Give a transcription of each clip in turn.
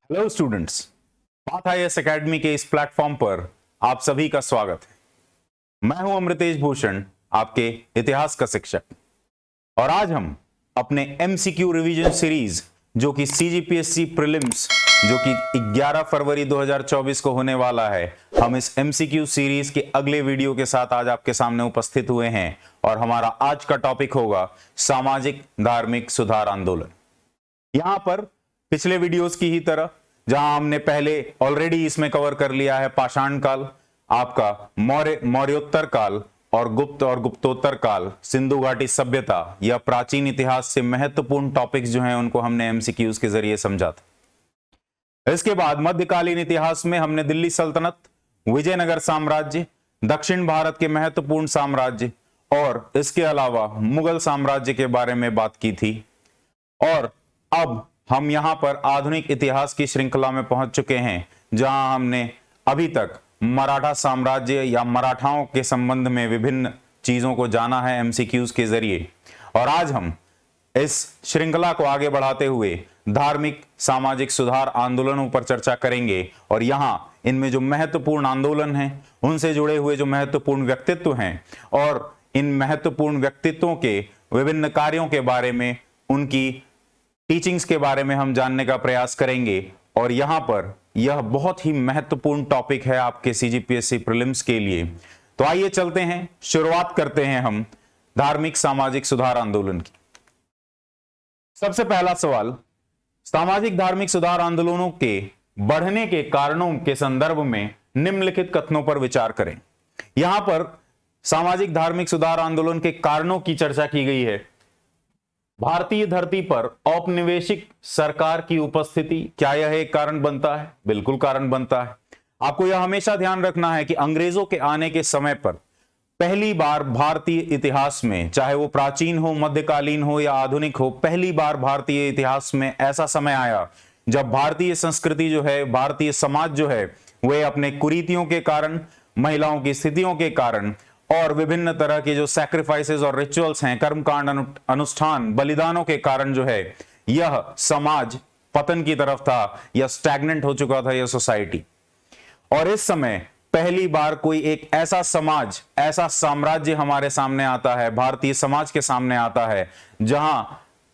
Hello students, path IAS academy के इस platform पर आप सभी का स्वागत है। मैं हूं अमृतेश भूषण, आपके इतिहास का शिक्षक। और आज हम अपने एमसीक्यू रिवीजन सीरीज जो कि सीजीपीएससी प्रीलिम्स जो कि 11 फरवरी 2024 को होने वाला है, हम इस एमसीक्यू सीरीज के अगले वीडियो के साथ आज आपके सामने उपस्थित हुए हैं। और हमारा आज का टॉपिक होगा सामाजिक धार्मिक सुधार आंदोलन। यहां पर पिछले वीडियोस की ही तरह जहां हमने पहले ऑलरेडी इसमें कवर कर लिया है पाषाण काल, आपका मौर्योत्तर काल और गुप्त और गुप्तोत्तर काल, सिंधु घाटी सभ्यता, या प्राचीन इतिहास से महत्वपूर्ण टॉपिक्स जो हैं उनको हमने एमसीक्यूज के जरिए समझा था। इसके बाद मध्यकालीन इतिहास में हमने दिल्ली सल्तनत, विजयनगर साम्राज्य, दक्षिण भारत के महत्वपूर्ण साम्राज्य और इसके अलावा मुगल साम्राज्य के बारे में बात की थी। और अब हम यहां पर आधुनिक इतिहास की श्रृंखला में पहुंच चुके हैं, जहां हमने अभी तक मराठा साम्राज्य या मराठाओं के संबंध में विभिन्न चीजों को जाना है एमसीक्यूज के जरिए। और आज हम इस श्रृंखला को आगे बढ़ाते हुए धार्मिक सामाजिक सुधार आंदोलनों पर चर्चा करेंगे। और यहां इनमें जो महत्वपूर्ण आंदोलन हैं, उनसे जुड़े हुए जो महत्वपूर्ण व्यक्तित्व हैं और इन महत्वपूर्ण व्यक्तित्वों के विभिन्न कार्यों के बारे में, उनकी टीचिंग्स के बारे में हम जानने का प्रयास करेंगे। और यहां पर यह बहुत ही महत्वपूर्ण टॉपिक है आपके सीजीपीएससी प्रीलिम्स के लिए। तो आइए चलते हैं, शुरुआत करते हैं हम धार्मिक सामाजिक सुधार आंदोलन की। सबसे पहला सवाल, सामाजिक धार्मिक सुधार आंदोलनों के बढ़ने के कारणों के संदर्भ में निम्नलिखित कथनों पर विचार करें। यहां पर सामाजिक धार्मिक सुधार आंदोलन के कारणों की चर्चा की गई है। भारतीय धरती पर औपनिवेशिक सरकार की उपस्थिति, क्या यह एक कारण बनता है? बिल्कुल कारण बनता है। आपको यह हमेशा ध्यान रखना है कि अंग्रेजों के आने के समय पर पहली बार भारतीय इतिहास में, चाहे वो प्राचीन हो, मध्यकालीन हो या आधुनिक हो, पहली बार भारतीय इतिहास में ऐसा समय आया जब भारतीय संस्कृति जो है, भारतीय समाज जो है, वे अपने कुरीतियों के कारण, महिलाओं की स्थितियों के कारण और विभिन्न तरह के जो सैक्रिफाइसेस और रिचुअल्स हैं, कर्मकांड, अनुष्ठान, बलिदानों के कारण जो है यह समाज पतन की तरफ था या स्टैग्नेंट हो चुका था यह सोसाइटी। और इस समय पहली बार कोई एक ऐसा समाज, ऐसा साम्राज्य हमारे सामने आता है, भारतीय समाज के सामने आता है, जहां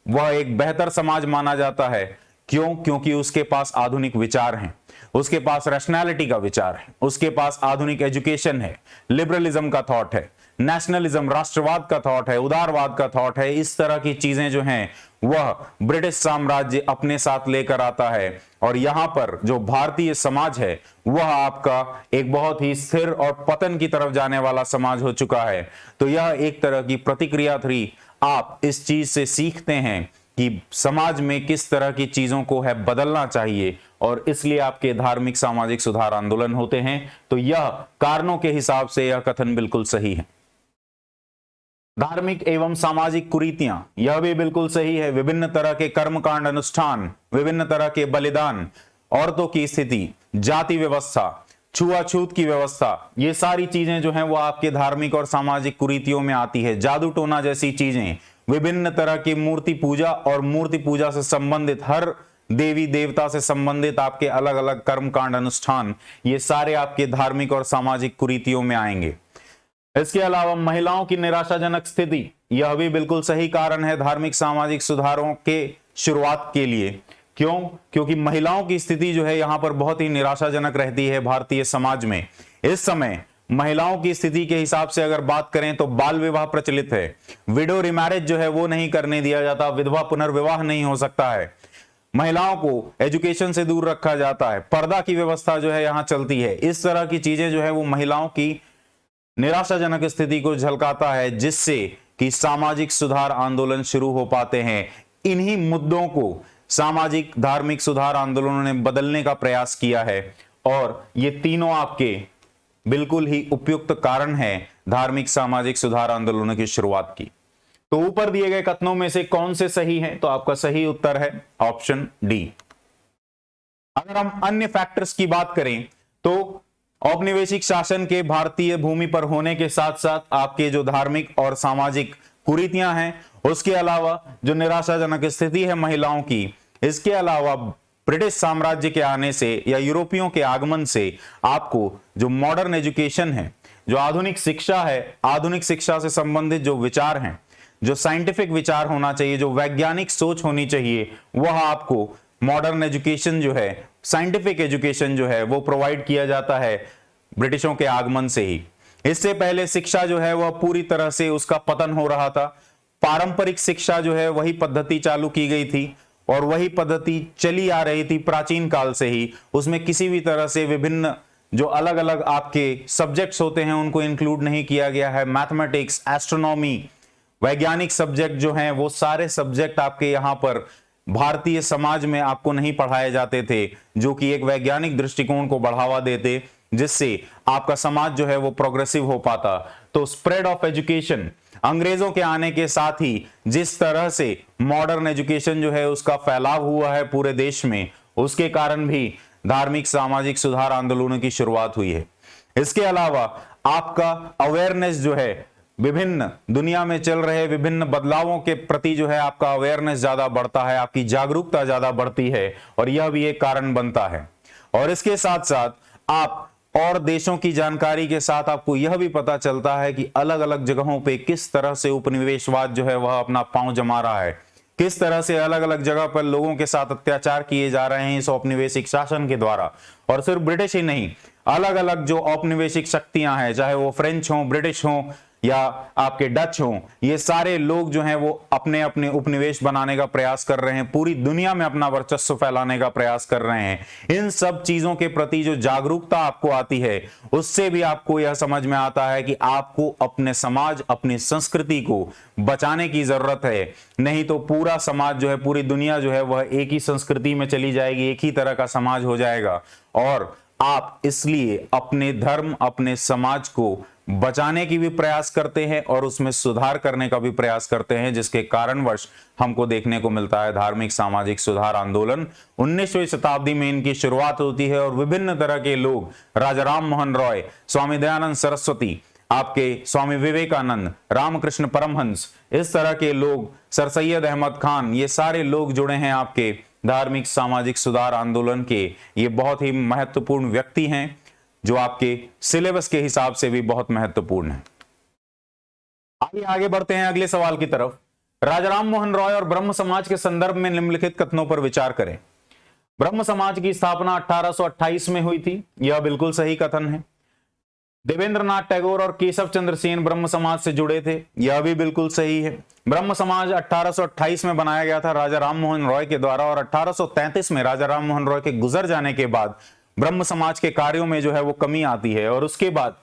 वह एक बेहतर समाज माना जाता है। क्यों? क्योंकि उसके पास आधुनिक विचार हैं, उसके पास रैशनैलिटी का विचार है, उसके पास आधुनिक एजुकेशन है, लिबरलिज्म का थॉट है, नेशनलिज्म, राष्ट्रवाद का थॉट है, उदारवाद का थॉट है। इस तरह की चीजें जो हैं वह ब्रिटिश साम्राज्य अपने साथ लेकर आता है। और यहां पर जो भारतीय समाज है वह आपका एक बहुत ही स्थिर और पतन की तरफ जाने वाला समाज हो चुका है। तो यह एक तरह की प्रतिक्रिया थी। आप इस चीज से सीखते हैं कि समाज में किस तरह की चीजों को है बदलना चाहिए, और इसलिए आपके धार्मिक सामाजिक सुधार आंदोलन होते हैं। तो यह कारणों के हिसाब से यह कथन बिल्कुल सही है। धार्मिक एवं सामाजिक कुरीतियां, यह भी बिल्कुल सही है। विभिन्न तरह के कर्मकांड, अनुष्ठान, विभिन्न तरह के बलिदान, औरतों की स्थिति, जाति व्यवस्था, छुआछूत की व्यवस्था, ये सारी चीजें जो हैं वो आपके धार्मिक और सामाजिक कुरीतियों में आती है। जादू टोना जैसी चीजें, विभिन्न तरह की मूर्ति पूजा और मूर्ति पूजा से संबंधित, हर देवी देवता से संबंधित आपके अलग अलग कर्मकांड, अनुष्ठान, ये सारे आपके धार्मिक और सामाजिक कुरीतियों में आएंगे। इसके अलावा महिलाओं की निराशाजनक स्थिति, यह भी बिल्कुल सही कारण है धार्मिक सामाजिक सुधारों के शुरुआत के लिए। क्यों? क्योंकि महिलाओं की स्थिति जो है यहां पर बहुत ही निराशाजनक रहती है भारतीय समाज में। इस समय महिलाओं की स्थिति के हिसाब से अगर बात करें तो बाल विवाह प्रचलित है, विडो रिमैरेज जो है वो नहीं करने दिया जाता, विधवा पुनर्विवाह नहीं हो सकता है, महिलाओं को एजुकेशन से दूर रखा जाता है, पर्दा की व्यवस्था जो है यहां चलती है। इस तरह की चीजें जो है वो महिलाओं की निराशाजनक स्थिति को झलकाता है, जिससे कि सामाजिक सुधार आंदोलन शुरू हो पाते हैं। इन्हीं मुद्दों को सामाजिक धार्मिक सुधार आंदोलनों ने बदलने का प्रयास किया है। और ये तीनों आपके बिल्कुल ही उपयुक्त कारण है धार्मिक सामाजिक सुधार आंदोलनों की शुरुआत की। तो ऊपर दिए गए कथनों में से कौन से सही हैं? तो आपका सही उत्तर है ऑप्शन डी। अगर हम अन्य फैक्टर्स की बात करें तो औपनिवेशिक शासन के भारतीय भूमि पर होने के साथ साथ आपके जो धार्मिक और सामाजिक कुरीतियां हैं, उसके अलावा जो निराशाजनक स्थिति है महिलाओं की, इसके अलावा ब्रिटिश साम्राज्य के आने से या यूरोपियों के आगमन से आपको जो मॉडर्न एजुकेशन है, जो आधुनिक शिक्षा है, आधुनिक शिक्षा से संबंधित जो विचार हैं, जो साइंटिफिक विचार होना चाहिए, जो वैज्ञानिक सोच होनी चाहिए, वह आपको मॉडर्न एजुकेशन जो है, साइंटिफिक एजुकेशन जो है वो प्रोवाइड किया जाता है ब्रिटिशों के आगमन से ही। इससे पहले शिक्षा जो है वह पूरी तरह से उसका पतन हो रहा था। पारंपरिक शिक्षा जो है वही पद्धति चालू की गई थी और वही पद्धति चली आ रही थी प्राचीन काल से ही। उसमें किसी भी तरह से विभिन्न जो अलग अलग आपके सब्जेक्ट्स होते हैं उनको इंक्लूड नहीं किया गया है। मैथमेटिक्स, एस्ट्रोनॉमी, वैज्ञानिक सब्जेक्ट जो हैं वो सारे सब्जेक्ट आपके यहाँ पर भारतीय समाज में आपको नहीं पढ़ाए जाते थे, जो कि एक वैज्ञानिक दृष्टिकोण को बढ़ावा देते, जिससे आपका समाज जो है वो प्रोग्रेसिव हो पाता। तो स्प्रेड ऑफ एजुकेशन, अंग्रेजों के आने के साथ ही जिस तरह से मॉडर्न एजुकेशन जो है उसका फैलाव हुआ है पूरे देश में, उसके कारण भी धार्मिक सामाजिक सुधार आंदोलनों की शुरुआत हुई है। इसके अलावा आपका अवेयरनेस जो है, विभिन्न दुनिया में चल रहे विभिन्न बदलावों के प्रति जो है आपका अवेयरनेस ज्यादा बढ़ता है, आपकी जागरूकता ज्यादा बढ़ती है और यह भी एक कारण बनता है। और इसके साथ साथ आप और देशों की जानकारी के साथ आपको यह भी पता चलता है कि अलग अलग जगहों पे किस तरह से उपनिवेशवाद जो है वह अपना पांव जमा रहा है, किस तरह से अलग अलग जगह पर लोगों के साथ अत्याचार किए जा रहे हैं इस औपनिवेशिक शासन के द्वारा। और सिर्फ ब्रिटिश ही नहीं, अलग अलग जो औपनिवेशिक शक्तियां हैं, चाहे वो फ्रेंच हों, ब्रिटिश हों या आपके डच हों, ये सारे लोग जो हैं वो अपने अपने उपनिवेश बनाने का प्रयास कर रहे हैं, पूरी दुनिया में अपना वर्चस्व फैलाने का प्रयास कर रहे हैं। इन सब चीजों के प्रति जो जागरूकता आपको आती है, उससे भी आपको यह समझ में आता है कि आपको अपने समाज, अपनी संस्कृति को बचाने की जरूरत है। नहीं तो पूरा समाज जो है, पूरी दुनिया जो है वह एक ही संस्कृति में चली जाएगी, एक ही तरह का समाज हो जाएगा। और आप इसलिए अपने धर्म, अपने समाज को बचाने की भी प्रयास करते हैं और उसमें सुधार करने का भी प्रयास करते हैं, जिसके कारणवश हमको देखने को मिलता है धार्मिक सामाजिक सुधार आंदोलन। 19वीं शताब्दी में इनकी शुरुआत होती है और विभिन्न तरह के लोग, राजा राम मोहन रॉय, स्वामी दयानंद सरस्वती, आपके स्वामी विवेकानंद, रामकृष्ण परमहंस, इस तरह के लोग, सर सैयद अहमद खान, ये सारे लोग जुड़े हैं आपके धार्मिक सामाजिक सुधार आंदोलन के। ये बहुत ही महत्वपूर्ण व्यक्ति हैं जो आपके सिलेबस के हिसाब से भी बहुत महत्वपूर्ण है। आगे बढ़ते हैं अगले सवाल की तरफ। राजा राम मोहन रॉय और ब्रह्म समाज के संदर्भ में निम्नलिखित कथनों पर विचार करें। ब्रह्म समाज की स्थापना 1828 में हुई थी, यह बिल्कुल सही कथन है। देवेंद्रनाथ टैगोर और केशव चंद्र सेन ब्रह्म समाज से जुड़े थे, यह भी बिल्कुल सही है। ब्रह्म समाज 1828 में बनाया गया था राजा राम मोहन रॉय के द्वारा और 1833 में राजा राम मोहन रॉय के गुजर जाने के बाद ब्रह्म समाज के कार्यों में जो है वो कमी आती है। और उसके बाद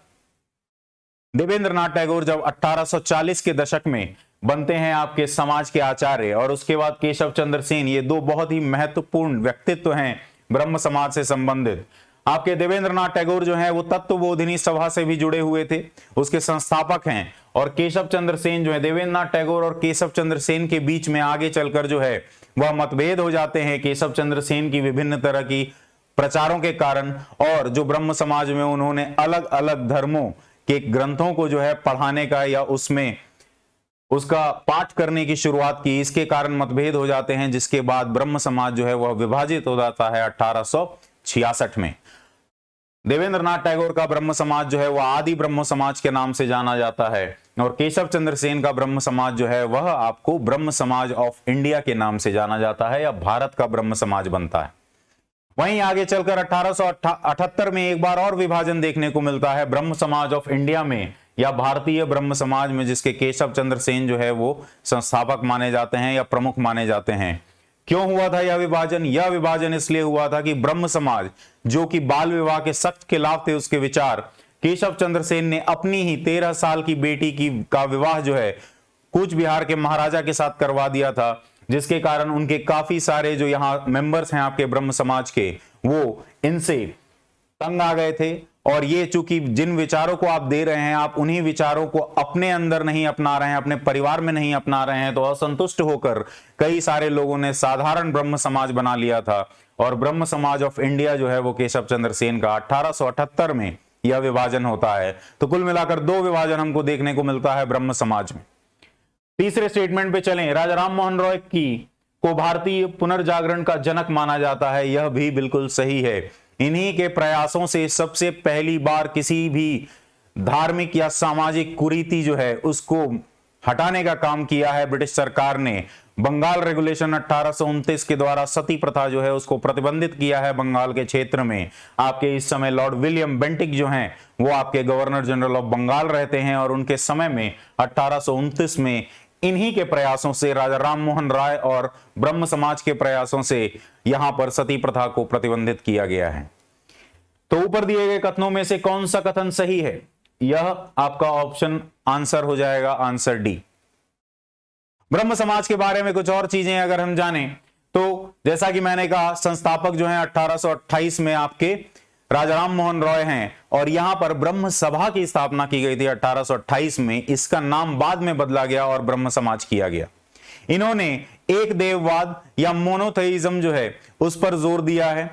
देवेंद्रनाथ टैगोर जब 1840 के दशक में बनते हैं आपके समाज के आचार्य, और उसके बाद केशव चंद्र सेन, ये दो बहुत ही महत्वपूर्ण व्यक्तित्व हैं ब्रह्म समाज से संबंधित। आपके देवेंद्रनाथ टैगोर जो है वो तत्वबोधिनी सभा से भी जुड़े हुए थे, उसके संस्थापक हैं। और केशव चंद्र सेन जो है, देवेंद्रनाथ टैगोर और केशव चंद्र सेन के बीच में आगे चलकर जो है वह मतभेद हो जाते हैं केशव चंद्र सेन की विभिन्न तरह की प्रचारों के कारण। और जो ब्रह्म समाज में उन्होंने अलग अलग धर्मों के ग्रंथों को जो है पढ़ाने का या उसमें उसका पाठ करने की शुरुआत की, इसके कारण मतभेद हो जाते हैं, जिसके बाद ब्रह्म समाज जो है वह विभाजित हो जाता है 1866 में। देवेंद्रनाथ टैगोर का ब्रह्म समाज जो है वह आदि ब्रह्म समाज के नाम से जाना जाता है और केशव चंद्र सेन का ब्रह्म समाज जो है वह आपको ब्रह्म समाज ऑफ इंडिया के नाम से जाना जाता है या भारत का ब्रह्म समाज बनता है। वहीं आगे चलकर 1878 में एक बार और विभाजन देखने को मिलता है ब्रह्म समाज ऑफ इंडिया में या भारतीय ब्रह्म समाज में, जिसके केशव चंद्र सेन जो है वो संस्थापक माने जाते हैं या प्रमुख माने जाते हैं। क्यों हुआ था यह विभाजन? यह विभाजन इसलिए हुआ था कि ब्रह्म समाज जो कि बाल विवाह के सख्त खिलाफ थे, उसके विचार केशव चंद्र सेन ने अपनी ही 13 साल की बेटी का विवाह जो है कूच बिहार के महाराजा के साथ करवा दिया था, जिसके कारण उनके काफी सारे जो यहाँ मेंबर्स हैं आपके ब्रह्म समाज के, वो इनसे तंग आ गए थे। और ये चूंकि जिन विचारों को आप दे रहे हैं, आप उन्हीं विचारों को अपने अंदर नहीं अपना रहे हैं, अपने परिवार में नहीं अपना रहे हैं, तो असंतुष्ट होकर कई सारे लोगों ने साधारण ब्रह्म समाज बना लिया था। और ब्रह्म समाज ऑफ इंडिया जो है वो केशव चंद्र सेन का 1878 में यह विभाजन होता है। तो कुल मिलाकर 2 विभाजन हमको देखने को मिलता है ब्रह्म समाज में। तीसरे स्टेटमेंट पे चलें। राजा राम मोहन रॉय की को भारतीय पुनर्जागरण का जनक माना जाता है, यह भी बिल्कुल सही है। इन्हीं के प्रयासों से सबसे पहली बार किसी भी धार्मिक या सामाजिक कुरीति जो है उसको हटाने का काम किया है ब्रिटिश सरकार ने। बंगाल रेगुलेशन 1829 के द्वारा सती प्रथा जो है उसको प्रतिबंधित किया है बंगाल के क्षेत्र में। आपके इस समय लॉर्ड विलियम बेंटिक जो हैं वो आपके गवर्नर जनरल ऑफ बंगाल रहते हैं, और उनके समय में 1829 में इन्हीं के प्रयासों से, राजा राम मोहन राय और ब्रह्म समाज के प्रयासों से यहां पर सती प्रथा को प्रतिबंधित किया गया है। तो ऊपर दिए गए कथनों में से कौन सा कथन सही है? यह आपका ऑप्शन आंसर हो जाएगा, आंसर डी। ब्रह्म समाज के बारे में कुछ और चीजें अगर हम जानें तो जैसा कि मैंने कहा, संस्थापक जो हैं 1828 में आपके राजा राम मोहन रॉय हैं, और यहां पर ब्रह्म सभा की स्थापना की गई थी 1828 में। इसका नाम बाद में बदला गया और ब्रह्म समाज किया गया। इन्होंने एक देववाद या मोनोथेइज्म जो है उस पर जोर दिया है।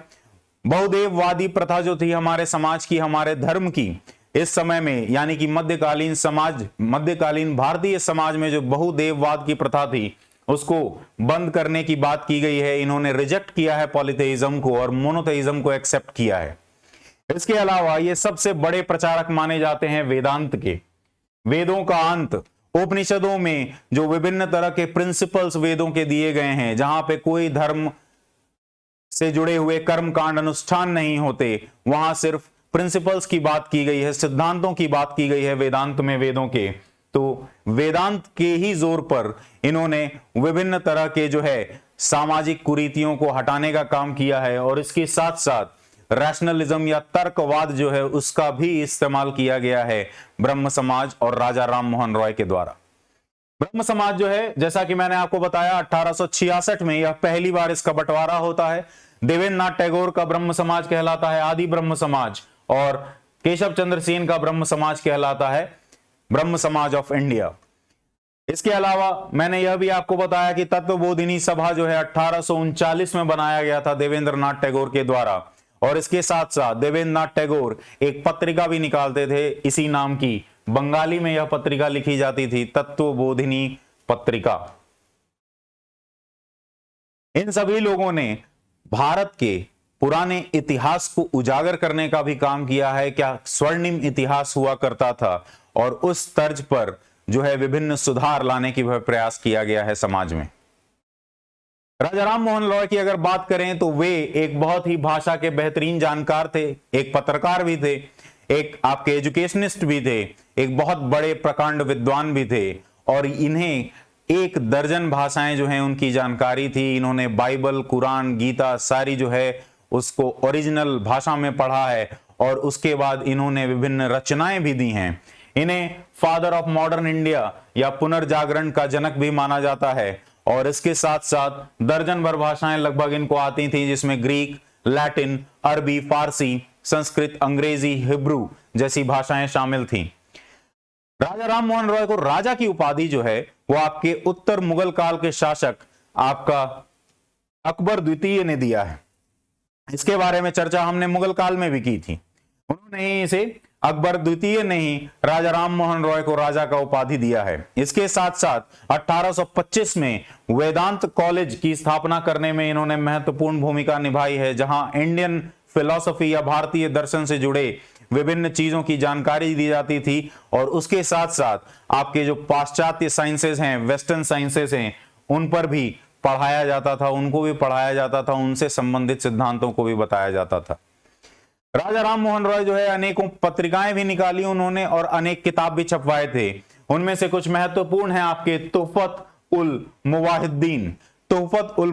बहुदेववादी प्रथा जो थी हमारे समाज की, हमारे धर्म की, इस समय में यानी कि मध्यकालीन समाज, मध्यकालीन भारतीय समाज में जो बहुदेववाद की प्रथा थी उसको बंद करने की बात की गई है। इन्होंने रिजेक्ट किया है पॉलीथेइज्म को और मोनोथेइज्म को एक्सेप्ट किया है। इसके अलावा ये सबसे बड़े प्रचारक माने जाते हैं वेदांत के। वेदों का अंत, उपनिषदों में जो विभिन्न तरह के प्रिंसिपल्स वेदों के दिए गए हैं, जहां पे कोई धर्म से जुड़े हुए कर्म कांड अनुष्ठान नहीं होते, वहां सिर्फ प्रिंसिपल्स की बात की गई है, सिद्धांतों की बात की गई है वेदांत में, वेदों के। तो वेदांत के ही जोर पर इन्होंने विभिन्न तरह के जो है सामाजिक कुरीतियों को हटाने का काम किया है, और इसके साथ साथ रैशनलिज्म या तर्कवाद जो है उसका भी इस्तेमाल किया गया है ब्रह्म समाज और राजा राम मोहन रॉय के द्वारा। ब्रह्म समाज जो है, जैसा कि मैंने आपको बताया, 1866 में यह पहली बार इसका बंटवारा होता है। देवेंद्र नाथ टैगोर का ब्रह्म समाज कहलाता है आदि ब्रह्म समाज, और केशव चंद्र सेन का ब्रह्म समाज कहलाता है ब्रह्म समाज ऑफ इंडिया। इसके अलावा मैंने यह भी आपको बताया कि तत्वबोधिनी सभा जो है 1839 में बनाया गया था देवेंद्र नाथ टैगोर के द्वारा, और इसके साथ साथ देवेंद्र नाथ टैगोर एक पत्रिका भी निकालते थे इसी नाम की। बंगाली में यह पत्रिका लिखी जाती थी, तत्वबोधिनी पत्रिका। इन सभी लोगों ने भारत के पुराने इतिहास को उजागर करने का भी काम किया है, क्या स्वर्णिम इतिहास हुआ करता था, और उस तर्ज पर जो है विभिन्न सुधार लाने की वह प्रयास किया गया है समाज में। राजा राम मोहन रॉय की अगर बात करें तो वे एक बहुत ही भाषा के बेहतरीन जानकार थे, एक पत्रकार भी थे, एक आपके एजुकेशनिस्ट भी थे, एक बहुत बड़े प्रकांड विद्वान भी थे, और इन्हें 1 दर्जन भाषाएं जो हैं उनकी जानकारी थी। इन्होंने बाइबल, कुरान, गीता सारी जो है उसको ओरिजिनल भाषा में पढ़ा है, और उसके बाद इन्होंने विभिन्न रचनाएं भी दी हैं। इन्हें फादर ऑफ मॉडर्न इंडिया या पुनर्जागरण का जनक भी माना जाता है, और इसके साथ साथ दर्जन भर भाषाएं लगभग इनको आती थी, जिसमें ग्रीक, लैटिन, अरबी, फारसी, संस्कृत, अंग्रेजी, हिब्रू जैसी भाषाएं शामिल थीं। राजा राम मोहन रॉय को राजा की उपाधि जो है वो आपके उत्तर मुगल काल के शासक आपका अकबर द्वितीय ने दिया है। इसके बारे में चर्चा हमने मुगल काल में भी की थी। उन्होंने ही इसे, अकबर द्वितीय ने ही राजा राम मोहन रॉय को राजा का उपाधि दिया है। इसके साथ साथ 1825 में वेदांत कॉलेज की स्थापना करने में इन्होंने महत्वपूर्ण भूमिका निभाई है, जहां इंडियन फिलॉसफी या भारतीय दर्शन से जुड़े विभिन्न चीजों की जानकारी दी जाती थी, और उसके साथ साथ आपके जो पाश्चात्य साइंसेस हैं, वेस्टर्न साइंसेस हैं, उन पर भी पढ़ाया जाता था, उनको भी पढ़ाया जाता था, उनसे संबंधित सिद्धांतों को भी बताया जाता था। राजा राम मोहन रॉय जो है अनेकों पत्रिकाएं भी निकाली उन्होंने, और अनेक किताब भी छपवाए थे। उनमें से कुछ महत्वपूर्ण है आपके तुहफत उल मुवाहिद्दीन। तुहफत उल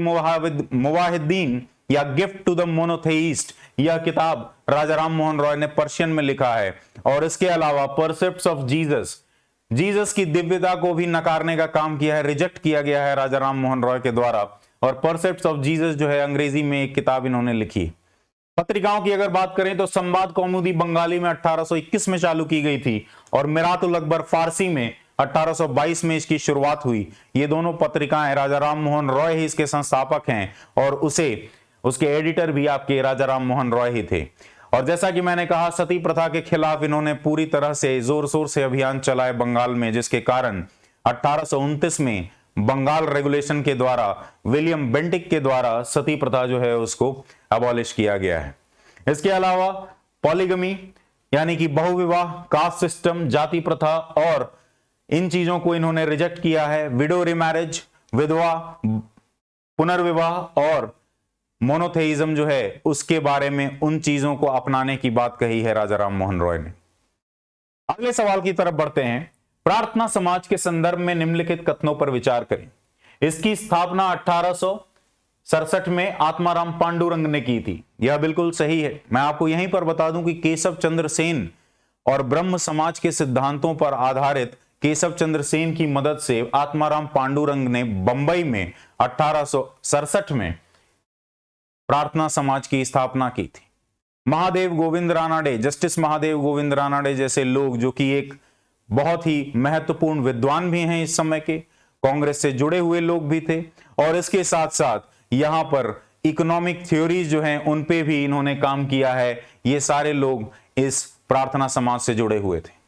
मुवाहिद्दीन या गिफ्ट टू द मोनोथेइस्ट, यह किताब राजा राम मोहन रॉय ने पर्शियन में लिखा है। और इसके अलावा परसेप्ट्स ऑफ जीसस, जीसस की दिव्यता को भी नकारने का काम किया है, रिजेक्ट किया गया है राजा राम मोहन रॉय के द्वारा। और परसेप्ट्स ऑफ जीसस जो है अंग्रेजी में एक किताब इन्होंने लिखी। पत्रिकाओं की अगर बात करें तो संवाद कौमुदी बंगाली में 1821 में चालू की गई थी, और मिरातुल अकबर फारसी में 1822 में इसकी शुरुआत हुई। ये दोनों पत्रिकाएं राजा राम मोहन रॉय ही इसके संस्थापक हैं, और उसके एडिटर भी आपके राजा राम मोहन रॉय ही थे। और जैसा कि मैंने कहा, सती प्रथा के खिलाफ इन्होंने पूरी तरह से जोर शोर से अभियान चलाए बंगाल में, जिसके कारण 1829 में बंगाल रेगुलेशन के द्वारा, विलियम बेंटिक के द्वारा सती प्रथा जो है उसको अबॉलिश किया गया है। इसके अलावा पॉलीगमी यानी कि बहुविवाह, कास्ट सिस्टम, जाति प्रथा और इन चीजों को इन्होंने रिजेक्ट किया है। विडो रिमैरिज, विधवा पुनर्विवाह और मोनोथेइज्म जो है उसके बारे में उन चीजों को अपनाने की बात कही है राजा राम मोहन रॉय ने। अगले सवाल की तरफ बढ़ते हैं। प्रार्थना समाज के संदर्भ में निम्नलिखित कथनों पर विचार करें। इसकी स्थापना 1867 में आत्माराम पांडुरंग ने की थी। यह बिल्कुल सही है। मैं आपको यहीं पर बता दूं कि केशव चंद्र सेन और ब्रह्म समाज के सिद्धांतों पर आधारित केशव चंद्र सेन की मदद से आत्माराम पांडुरंग ने बंबई में 1867 में प्रार्थना समाज की स्थापना की थी। महादेव गोविंद रानाडे, जस्टिस महादेव गोविंद रानाडे जैसे लोग जो कि एक बहुत ही महत्वपूर्ण विद्वान भी हैं इस समय के, कांग्रेस से जुड़े हुए लोग भी थे और इसके साथ साथ यहां पर इकोनॉमिक थ्योरीज जो हैं उन पे भी इन्होंने काम किया है। ये सारे लोग इस प्रार्थना समाज से जुड़े हुए थे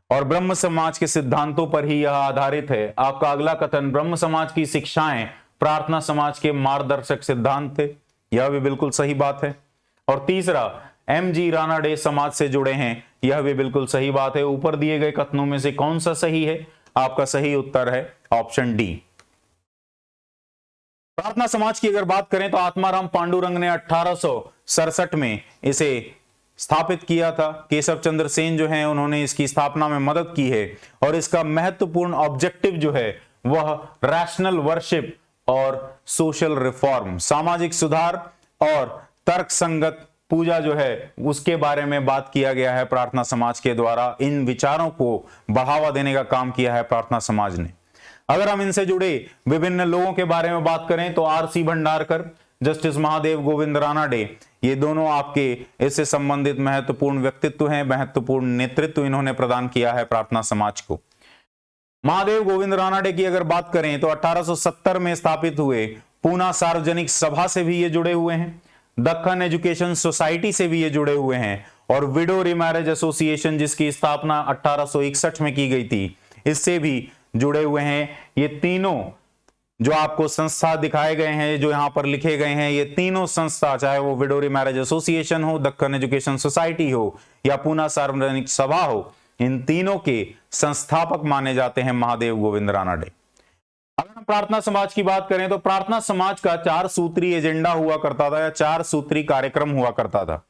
और ब्रह्म समाज के सिद्धांतों पर ही यह आधारित है। आपका अगला कथन, ब्रह्म समाज की शिक्षाएं प्रार्थना समाज के मार्गदर्शक सिद्धांत थे। यह भी बिल्कुल सही बात है। और तीसरा, एम.जी. रानाडे समाज से जुड़े हैं। यह भी बिल्कुल सही बात है। ऊपर दिए गए कथनों में से कौन सा सही है? आपका सही उत्तर है ऑप्शन डी। प्रार्थना समाज की अगर बात करें तो आत्माराम पांडुरंग ने 1867 में इसे स्थापित किया था। केशव चंद्र सेन जो हैं उन्होंने इसकी स्थापना में मदद की है और इसका महत्वपूर्ण ऑब्जेक्टिव जो है वह रैशनल वर्शिप और सोशल रिफॉर्म, सामाजिक सुधार और तर्कसंगत पूजा जो है उसके बारे में बात किया गया है। प्रार्थना समाज के द्वारा इन विचारों को बढ़ावा देने का काम किया है प्रार्थना समाज ने। अगर हम इनसे जुड़े विभिन्न लोगों के बारे में बात करें तो आर.सी. भंडारकर, जस्टिस महादेव गोविंद रानाडे, ये दोनों आपके इससे संबंधित महत्वपूर्ण व्यक्तित्व हैं, महत्वपूर्ण नेतृत्व इन्होंने प्रदान किया है प्रार्थना समाज को। महादेव गोविंद रानाडे की अगर बात करें तो 1870 में स्थापित हुए पूना सार्वजनिक सभा से भी ये जुड़े हुए हैं, दक्कन एजुकेशन सोसाइटी से भी ये जुड़े हुए हैं और विडो रिमैरिज एसोसिएशन जिसकी स्थापना 1861 में की गई थी इससे भी जुड़े हुए हैं। ये तीनों जो आपको संस्था दिखाए गए हैं, जो यहां पर लिखे गए हैं, ये तीनों संस्था, चाहे वो विडो रिमैरिज एसोसिएशन हो, दक्कन एजुकेशन सोसाइटी हो या पूना सार्वजनिक सभा हो, इन तीनों के संस्थापक माने जाते हैं महादेव गोविंद रानाडे। अगर हम प्रार्थना समाज की बात करें तो प्रार्थना समाज का 4 सूत्री एजेंडा हुआ करता था या 4 सूत्री कार्यक्रम हुआ करता था।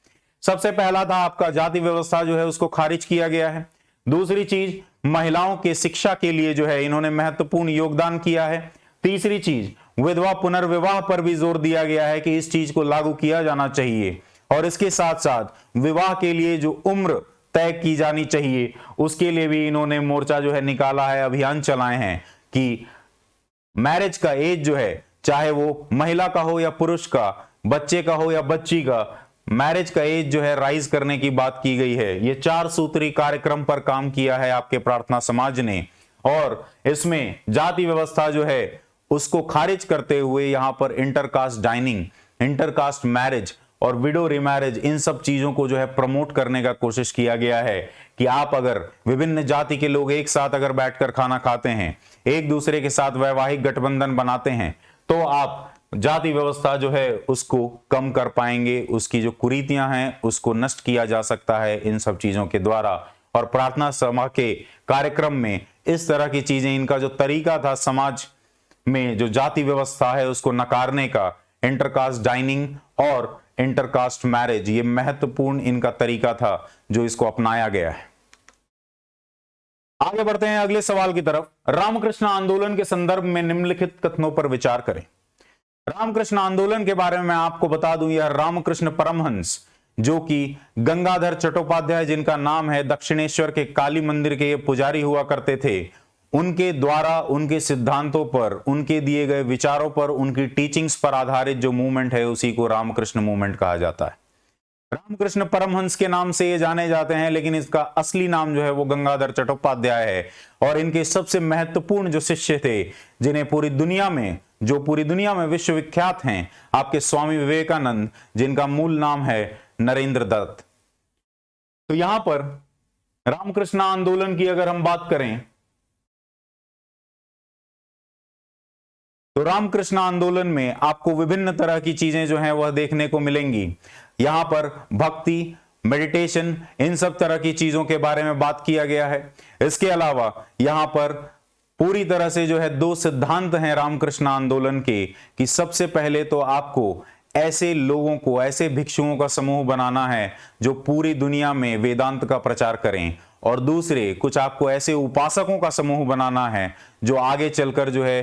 सबसे पहला था आपका जाति व्यवस्था जो है उसको खारिज किया गया है। दूसरी चीज, महिलाओं के शिक्षा के लिए जो है इन्होंने महत्वपूर्ण योगदान किया है। तीसरी चीज, विधवा पुनर्विवाह पर भी जोर दिया गया है कि इस चीज को लागू किया जाना चाहिए और इसके साथ साथ विवाह के लिए जो उम्र तय की जानी चाहिए उसके लिए भी इन्होंने मोर्चा जो है निकाला है, अभियान चलाए हैं कि मैरिज का एज जो है, चाहे वो महिला का हो या पुरुष का, बच्चे का हो या बच्ची का, मैरिज का एज जो है राइज करने की बात की गई है। ये 4 सूत्री कार्यक्रम पर काम किया है आपके प्रार्थना समाज ने और इसमें जाति व्यवस्था जो है उसको खारिज करते हुए यहां पर इंटरकास्ट डाइनिंग, इंटरकास्ट मैरिज और विडो रिमैरिज, इन सब चीजों को जो है प्रमोट करने का कोशिश किया गया है कि आप अगर विभिन्न जाति के लोग एक साथ अगर बैठकर खाना खाते हैं, एक दूसरे के साथ वैवाहिक गठबंधन बनाते हैं तो आप जाति व्यवस्था जो है उसको कम कर पाएंगे, उसकी जो कुरीतियां हैं उसको नष्ट किया जा सकता है इन सब चीजों के द्वारा। और प्रार्थना सभा के कार्यक्रम में इस तरह की चीजें, इनका जो तरीका था समाज में जो जाति व्यवस्था है उसको नकारने का, इंटरकास्ट डाइनिंग और इंटरकास्ट मैरिज, ये महत्वपूर्ण इनका तरीका था जो इसको अपनाया गया है। आगे बढ़ते हैं अगले सवाल की तरफ। रामकृष्ण आंदोलन के संदर्भ में निम्नलिखित कथनों पर विचार करें। रामकृष्ण आंदोलन के बारे में मैं आपको बता दूं, यह रामकृष्ण परमहंस जो कि गंगाधर चट्टोपाध्याय जिनका नाम है, दक्षिणेश्वर के काली मंदिर के ये पुजारी हुआ करते थे, उनके द्वारा उनके सिद्धांतों पर, उनके दिए गए विचारों पर, उनकी टीचिंग्स पर आधारित जो मूवमेंट है उसी को रामकृष्ण मूवमेंट कहा जाता है। रामकृष्ण परमहंस के नाम से ये जाने जाते हैं लेकिन इसका असली नाम जो है वो गंगाधर चट्टोपाध्याय है और इनके सबसे महत्वपूर्ण जो शिष्य थे, जिन्हें पूरी दुनिया में विश्वविख्यात हैं, आपके स्वामी विवेकानंद, जिनका मूल नाम है नरेंद्र दत्त। तो यहां पर रामकृष्ण आंदोलन की अगर हम बात करें तो रामकृष्ण आंदोलन में आपको विभिन्न तरह की चीजें जो हैं वह देखने को मिलेंगी। यहां पर भक्ति, मेडिटेशन, इन सब तरह की चीजों के बारे में बात किया गया है। इसके अलावा यहां पर पूरी तरह से जो है दो सिद्धांत हैं रामकृष्ण आंदोलन के, कि सबसे पहले तो आपको ऐसे लोगों को, ऐसे भिक्षुओं का समूह बनाना है जो पूरी दुनिया में वेदांत का प्रचार करें, और दूसरे कुछ आपको ऐसे उपासकों का समूह बनाना है जो आगे चलकर जो है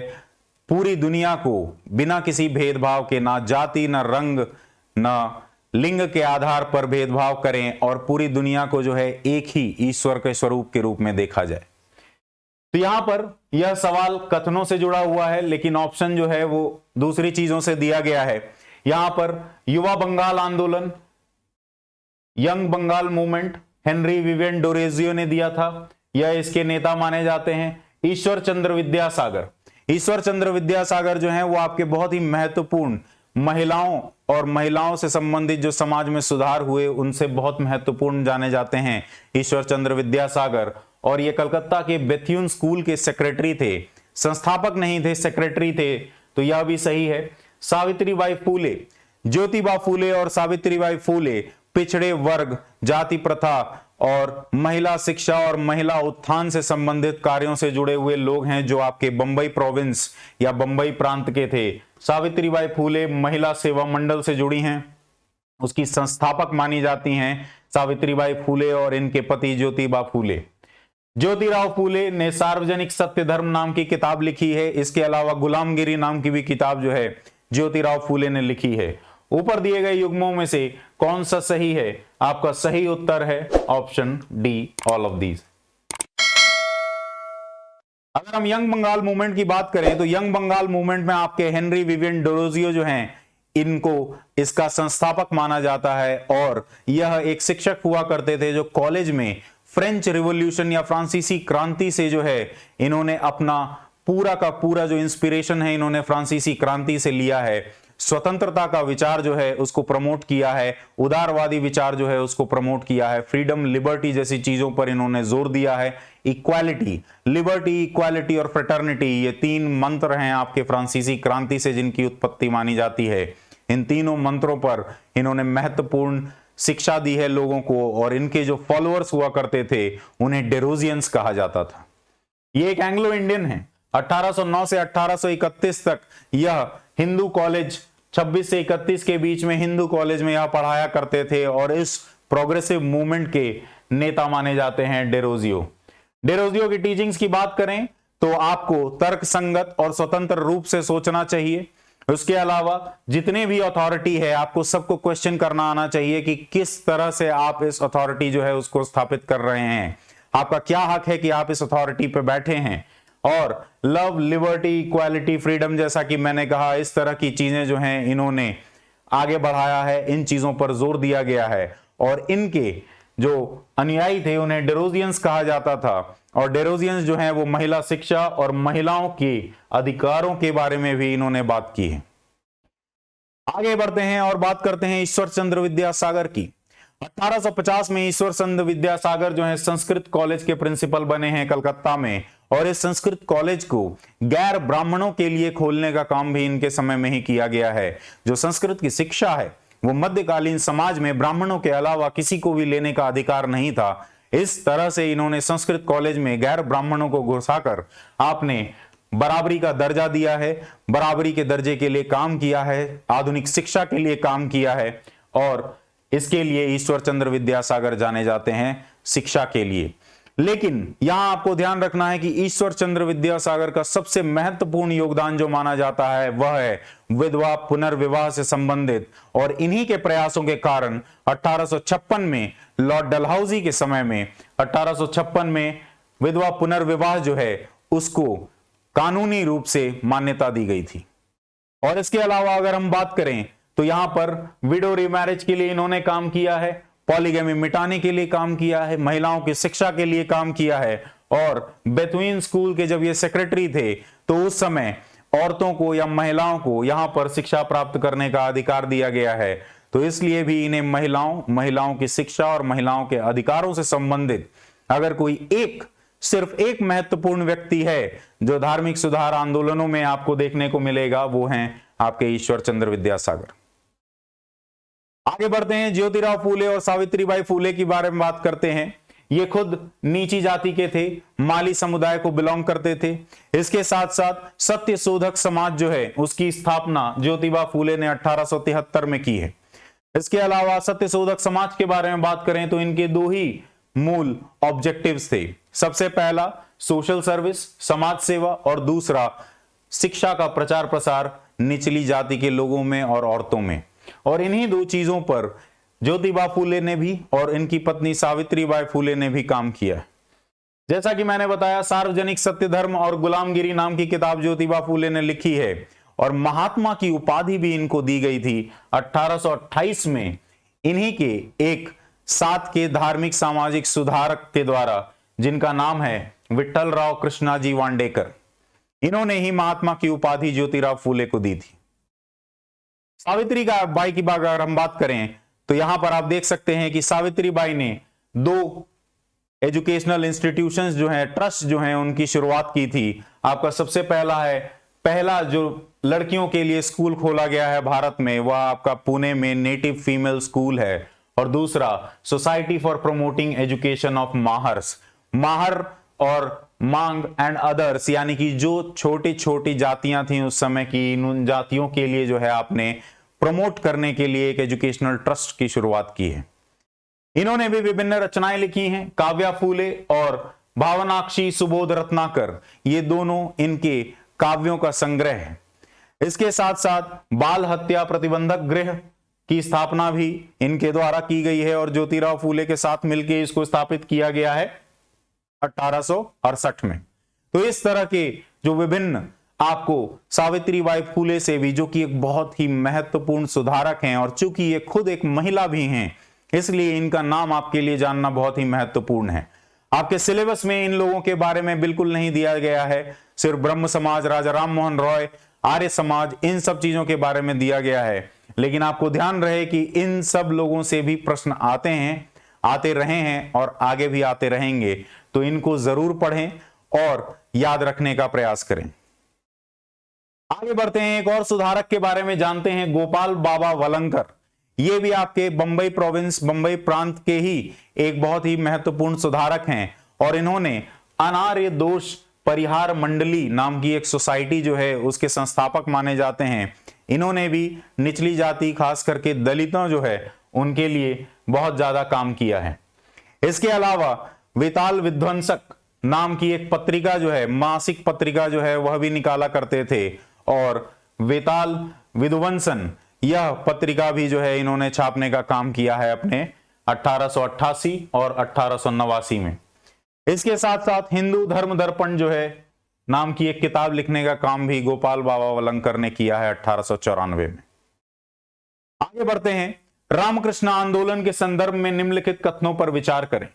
पूरी दुनिया को बिना किसी भेदभाव के, ना जाति, ना रंग, ना लिंग के आधार पर भेदभाव करें और पूरी दुनिया को जो है एक ही ईश्वर के स्वरूप के रूप में देखा जाए। तो यहां पर यह सवाल कथनों से जुड़ा हुआ है, लेकिन ऑप्शन जो है वो दूसरी चीजों से दिया गया है। यहां पर युवा बंगाल आंदोलन, यंग बंगाल मूवमेंट, हेनरी विवियन डोरेजियो ने दिया था, यह इसके नेता माने जाते हैं। ईश्वर चंद्र विद्यासागर, ईश्वर चंद्र विद्यासागर जो हैं वो आपके बहुत ही महत्वपूर्ण महिलाओं और महिलाओं से संबंधित जो समाज में सुधार हुए उनसे बहुत महत्वपूर्ण जाने जाते हैं ईश्वर चंद्र विद्यासागर। और ये कलकत्ता के बेथ्यून स्कूल के सेक्रेटरी थे, संस्थापक नहीं थे, सेक्रेटरी थे, तो यह भी सही है। सावित्रीबाई फूले, ज्योतिबा फूले और सावित्रीबाई फूले पिछड़े वर्ग, जाति प्रथा और महिला शिक्षा और महिला उत्थान से संबंधित कार्यों से जुड़े हुए लोग हैं जो आपके बंबई प्रोविंस या बंबई प्रांत के थे। सावित्रीबाई फूले महिला सेवा मंडल से जुड़ी हैं, उसकी संस्थापक मानी जाती हैं सावित्रीबाई फूले और इनके पति ज्योतिबा फूले। ज्योतिराव फूले ने सार्वजनिक सत्य धर्म नाम की किताब लिखी है। इसके अलावा गुलामगिरी नाम की भी किताब जो है ज्योतिराव फूले ने लिखी है। ऊपर दिए गए युग्मों में से कौन सा सही है? आपका सही उत्तर है option D, all of these. अगर हम यंग बंगाल मूवमेंट की बात करें तो यंग बंगाल मूवमेंट में आपके हेनरी विवियन डोरोजियो जो हैं, इनको इसका संस्थापक माना जाता है और यह एक शिक्षक हुआ करते थे जो कॉलेज में फ्रेंच रिवॉल्यूशन या फ्रांसीसी क्रांति से जो है इन्होंने अपना पूरा का पूरा जो इंस्पिरेशन है इन्होंने फ्रांसीसी क्रांति से लिया है। स्वतंत्रता का विचार जो है उसको प्रमोट किया है, उदारवादी विचार जो है उसको प्रमोट किया है, फ्रीडम, लिबर्टी जैसी चीजों पर इन्होंने जोर दिया है। इक्वालिटी, लिबर्टी, इक्वालिटी और फ्रेटर्निटी, ये तीन मंत्र हैं आपके फ्रांसीसी क्रांति से जिनकी उत्पत्ति मानी जाती है। इन तीनों मंत्रों पर इन्होंने महत्वपूर्ण शिक्षा दी है लोगों को और इनके जो फॉलोअर्स हुआ करते थे उन्हें डेरोजियंस कहा जाता था। ये एक एंग्लो इंडियन है। 1809 से 1831 तक यह हिंदू कॉलेज, 26 से 31 के बीच में हिंदू कॉलेज में यह पढ़ाया करते थे और इस प्रोग्रेसिव मूवमेंट के नेता माने जाते हैं डेरोजियो। डेरोजियो की टीचिंग्स की बात करें तो आपको तर्कसंगत और स्वतंत्र रूप से सोचना चाहिए। उसके अलावा जितने भी अथॉरिटी है आपको सबको क्वेश्चन करना आना चाहिए कि किस तरह से आप इस अथॉरिटी जो है उसको स्थापित कर रहे हैं, आपका क्या हक है कि आप इस अथॉरिटी पे बैठे हैं। और लव, लिबर्टी, इक्वालिटी, फ्रीडम जैसा कि मैंने कहा इस तरह की चीजें जो हैं इन्होंने आगे बढ़ाया है, इन चीजों पर जोर दिया गया है और इनके जो अनुयायी थे उन्हें डेरोजियंस कहा जाता था। और डेरोजियंस जो हैं वो महिला शिक्षा और महिलाओं के अधिकारों के बारे में भी इन्होंने बात की है। आगे बढ़ते हैं और बात करते हैं ईश्वर चंद्र विद्यासागर की। 1850 में ईश्वर चंद्र विद्यासागर जो है संस्कृत कॉलेज के प्रिंसिपल बने हैं कलकत्ता में और इस संस्कृत कॉलेज को गैर ब्राह्मणों के लिए खोलने का काम भी इनके समय में ही किया गया है। जो संस्कृत की शिक्षा है वो मध्यकालीन समाज में ब्राह्मणों के अलावा किसी को भी लेने का अधिकार नहीं था। इस तरह से इन्होंने संस्कृत कॉलेज में गैर ब्राह्मणों को घुसाकर आपने बराबरी का दर्जा दिया है, बराबरी के दर्जे के लिए काम किया है, आधुनिक शिक्षा के लिए काम किया है और इसके लिए ईश्वर चंद्र विद्यासागर जाने जाते हैं शिक्षा के लिए। लेकिन यहां आपको ध्यान रखना है कि ईश्वर चंद्र विद्यासागर का सबसे महत्वपूर्ण योगदान जो माना जाता है वह है विधवा पुनर्विवाह से संबंधित और इन्हीं के प्रयासों के कारण 1856 में लॉर्ड डलहौजी के समय में 1856 में विधवा पुनर्विवाह जो है उसको कानूनी रूप से मान्यता दी गई थी। और इसके अलावा अगर हम बात करें तो यहां पर विडो रीमैरिज के लिए इन्होंने काम किया है, पॉलीगैमी मिटाने के लिए काम किया है, महिलाओं की शिक्षा के लिए काम किया है और बेथुइन स्कूल के जब ये सेक्रेटरी थे तो उस समय औरतों को या महिलाओं को यहां पर शिक्षा प्राप्त करने का अधिकार दिया गया है। तो इसलिए भी इन्हें महिलाओं की शिक्षा और महिलाओं के अधिकारों से संबंधित अगर कोई एक सिर्फ एक महत्वपूर्ण व्यक्ति है जो धार्मिक सुधार आंदोलनों में आपको देखने को मिलेगा, वो हैं आपके ईश्वर चंद्र विद्यासागर। आगे बढ़ते हैं, ज्योतिराव फूले और सावित्रीबाई फूले के बारे में बात करते हैं। ये खुद नीची जाति के थे, माली समुदाय को बिलोंग करते थे। इसके साथ साथ सत्य शोधक समाज जो है उसकी स्थापना ज्योतिबा फूले ने 1873 में की है। इसके अलावा सत्य शोधक समाज के बारे में बात करें तो इनके दो ही मूल ऑब्जेक्टिव्स थे। सबसे पहला सोशल सर्विस, समाज सेवा, और दूसरा शिक्षा का प्रचार प्रसार निचली जाति के लोगों में और औरतों में। और इन्हीं दो चीजों पर ज्योतिबा फूले ने भी और इनकी पत्नी सावित्रीबाई फूले ने भी काम किया। जैसा कि मैंने बताया, सार्वजनिक सत्य धर्म और गुलामगिरी नाम की किताब ज्योतिबा फूले ने लिखी है और महात्मा की उपाधि भी इनको दी गई थी 1828 में, इन्हीं के एक साथ के धार्मिक सामाजिक सुधारक के द्वारा, जिनका नाम है विठ्ठलराव कृष्णाजी वांडेकर। इन्होंने ही महात्मा की उपाधि ज्योतिराव फूले को दी थी। सावित्री बाई की अगर हम बात करें तो यहां पर आप देख सकते हैं कि सावित्रीबाई ने दो एजुकेशनल इंस्टीट्यूशंस जो हैं, ट्रस्ट जो हैं, उनकी शुरुआत की थी। आपका सबसे पहला जो लड़कियों के लिए स्कूल खोला गया है भारत में, वह आपका पुणे में नेटिव फीमेल स्कूल है। और दूसरा society for promoting education of Mahars, Mahar और मांग एंड अदर्स, यानी कि जो छोटी छोटी जातियां थी उस समय की, इन जातियों के लिए जो है आपने प्रमोट करने के लिए एक एजुकेशनल ट्रस्ट की शुरुआत की है। इन्होंने भी विभिन्न रचनाएं लिखी हैं। काव्या फूले और भावनाक्षी सुबोध रत्नाकर, ये दोनों इनके काव्यों का संग्रह है। इसके साथ साथ बाल हत्या प्रतिबंधक गृह की स्थापना भी इनके द्वारा की गई है और ज्योतिराव फूले के साथ मिलकर इसको स्थापित किया गया है 1868 में। तो इस तरह के जो विभिन्न आपको सावित्रीबाई फूले से भी, जो कि एक बहुत ही महत्वपूर्ण सुधारक हैं और चूंकि ये खुद एक महिला भी हैं, इसलिए इनका नाम आपके लिए जानना बहुत ही महत्वपूर्ण है। आपके सिलेबस में इन लोगों के बारे में बिल्कुल नहीं दिया गया है, सिर्फ ब्रह्म समाज, राजा राम मोहन रॉय, आर्य समाज, इन सब चीजों के बारे में दिया गया है। लेकिन आपको ध्यान रहे कि इन सब लोगों से भी प्रश्न आते हैं, आते रहे हैं और आगे भी आते रहेंगे, तो इनको जरूर पढ़ें और याद रखने का प्रयास करें। आगे बढ़ते हैं, एक और सुधारक के बारे में जानते हैं, गोपाल बाबा वलंकर। ये भी आपके बंबई प्रोविंस, बंबई प्रांत के ही एक बहुत ही महत्वपूर्ण सुधारक हैं और इन्होंने अनार्य दोष परिहार मंडली नाम की एक सोसाइटी जो है उसके संस्थापक माने जाते हैं। इन्होंने भी निचली जाति, खास करके दलितों जो है उनके लिए बहुत ज्यादा काम किया है। इसके अलावा वेताल विध्वंसक नाम की एक पत्रिका जो है, मासिक पत्रिका जो है, वह भी निकाला करते थे और वेताल विध्वंसन, यह पत्रिका भी जो है इन्होंने छापने का काम किया है अपने 1888 और 1889 में। इसके साथ साथ हिंदू धर्म दर्पण जो है नाम की एक किताब लिखने का काम भी गोपाल बाबा वलंकर ने किया है 1894 में। आगे बढ़ते हैं, रामकृष्ण आंदोलन के संदर्भ में निम्नलिखित कथनों पर विचार करें।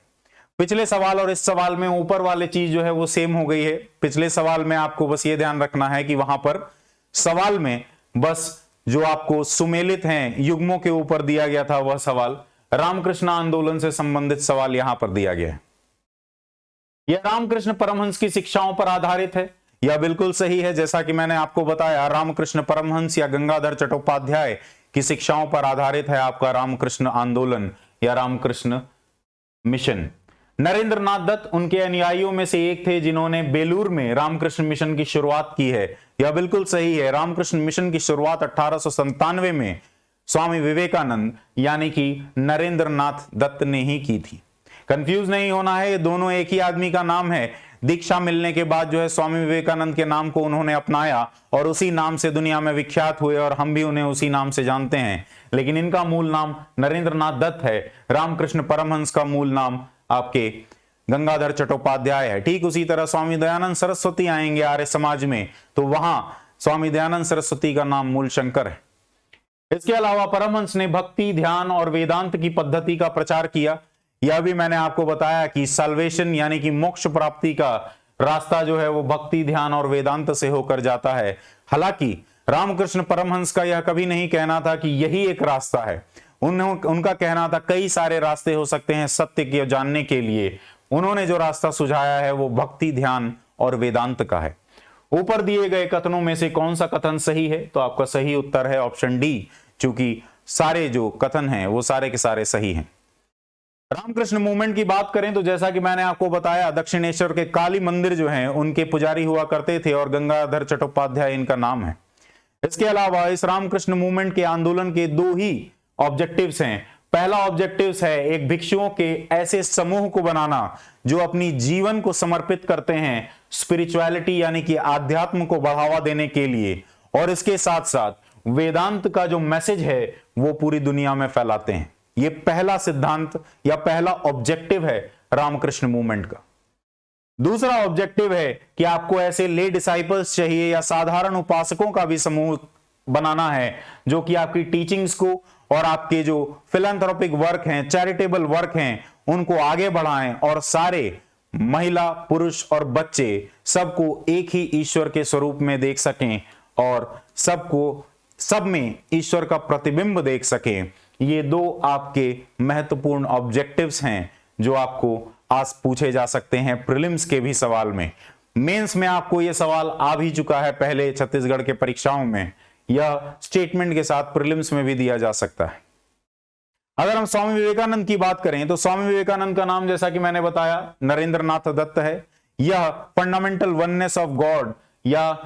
पिछले सवाल और इस सवाल में ऊपर वाले चीज जो है वो सेम हो गई है। पिछले सवाल में आपको बस ये ध्यान रखना है कि वहां पर सवाल में बस जो आपको सुमेलित हैं युग्मों के ऊपर दिया गया था वह सवाल, रामकृष्ण आंदोलन से संबंधित सवाल यहां पर दिया गया है। यह रामकृष्ण परमहंस की शिक्षाओं पर आधारित है। यह बिल्कुल सही है। जैसा कि मैंने आपको बताया, रामकृष्ण परमहंस या गंगाधर चट्टोपाध्याय की शिक्षाओं पर आधारित है आपका रामकृष्ण आंदोलन या रामकृष्ण मिशन। नरेंद्र नाथ दत्त उनके अनुयायियों में से एक थे जिन्होंने बेलूर में रामकृष्ण मिशन की शुरुआत की है। यह बिल्कुल सही है। रामकृष्ण मिशन की शुरुआत 1897 में स्वामी विवेकानंद यानी कि नरेंद्र नाथ दत्त ने ही की थी। कंफ्यूज नहीं होना है, ये दोनों एक ही आदमी का नाम है। दीक्षा मिलने के बाद जो है स्वामी विवेकानंद के नाम को उन्होंने अपनाया और उसी नाम से दुनिया में विख्यात हुए और हम भी उन्हें उसी नाम से जानते हैं। लेकिन इनका मूल नाम नरेंद्र नाथ दत्त है। रामकृष्ण परमहंस का मूल नाम आपके गंगाधर चट्टोपाध्याय है। ठीक उसी तरह स्वामी दयानंद सरस्वती आएंगे आर्य समाज में, तो वहां स्वामी दयानंद सरस्वती का नाम मूल शंकर है। इसके अलावा परमहंस ने भक्ति, ध्यान और वेदांत की पद्धति का प्रचार किया। यह भी मैंने आपको बताया कि साल्वेशन यानी कि मोक्ष प्राप्ति का रास्ता जो है वो भक्ति, ध्यान और वेदांत से होकर जाता है। हालांकि रामकृष्ण परमहंस का यह कभी नहीं कहना था कि यही एक रास्ता है। उनका कहना था कई सारे रास्ते हो सकते हैं सत्य के जानने के लिए, उन्होंने जो रास्ता सुझाया है वो भक्ति, ध्यान और वेदांत का है। ऊपर दिए गए कथनों में से कौन सा कथन सही है? तो आपका सही उत्तर है ऑप्शन डी, क्योंकि सारे जो कथन हैं वो सारे के सारे सही हैं। रामकृष्ण मूवमेंट की बात करें तो जैसा कि मैंने आपको बताया, दक्षिणेश्वर के काली मंदिर जो हैं उनके पुजारी हुआ करते थे और गंगाधर चट्टोपाध्याय इनका नाम है। इसके अलावा इस रामकृष्ण मूवमेंट के आंदोलन के दो ही ऑब्जेक्टिव्स हैं। पहला ऑब्जेक्टिव्स है एक भिक्षुओं के ऐसे समूह को बनाना जो अपनी जीवन को समर्पित करते हैं स्पिरिचुअलिटी यानी कि आध्यात्म को बढ़ावा देने के लिए, और इसके साथ साथ वेदांत का जो मैसेज है वो पूरी दुनिया में फैलाते हैं। ये पहला सिद्धांत या पहला ऑब्जेक्टिव है रामकृष्ण मूवमेंट का। दूसरा ऑब्जेक्टिव है कि आपको ऐसे ले डिसाइपल्स चाहिए या साधारण उपासकों का भी समूह बनाना है जो कि आपकी टीचिंग्स को और आपके जो फिलैंथ्रोपिक वर्क हैं, चैरिटेबल वर्क हैं, उनको आगे बढ़ाएं और सारे महिला, पुरुष और बच्चे सबको एक ही ईश्वर के स्वरूप में देख सकें और सबको सब में ईश्वर का प्रतिबिंब देख सकें। ये दो आपके महत्वपूर्ण ऑब्जेक्टिव्स हैं जो आपको आज पूछे जा सकते हैं प्रीलिम्स के भी सवाल में। मेंस में आपको यह सवाल आ भी चुका है पहले छत्तीसगढ़ के परीक्षाओं में, यह स्टेटमेंट के साथ प्रीलिम्स में भी दिया जा सकता है। अगर हम स्वामी विवेकानंद की बात करें तो स्वामी विवेकानंद का नाम जैसा कि मैंने बताया नरेंद्र नाथ दत्त है। यह फंडामेंटल वननेस ऑफ गॉड या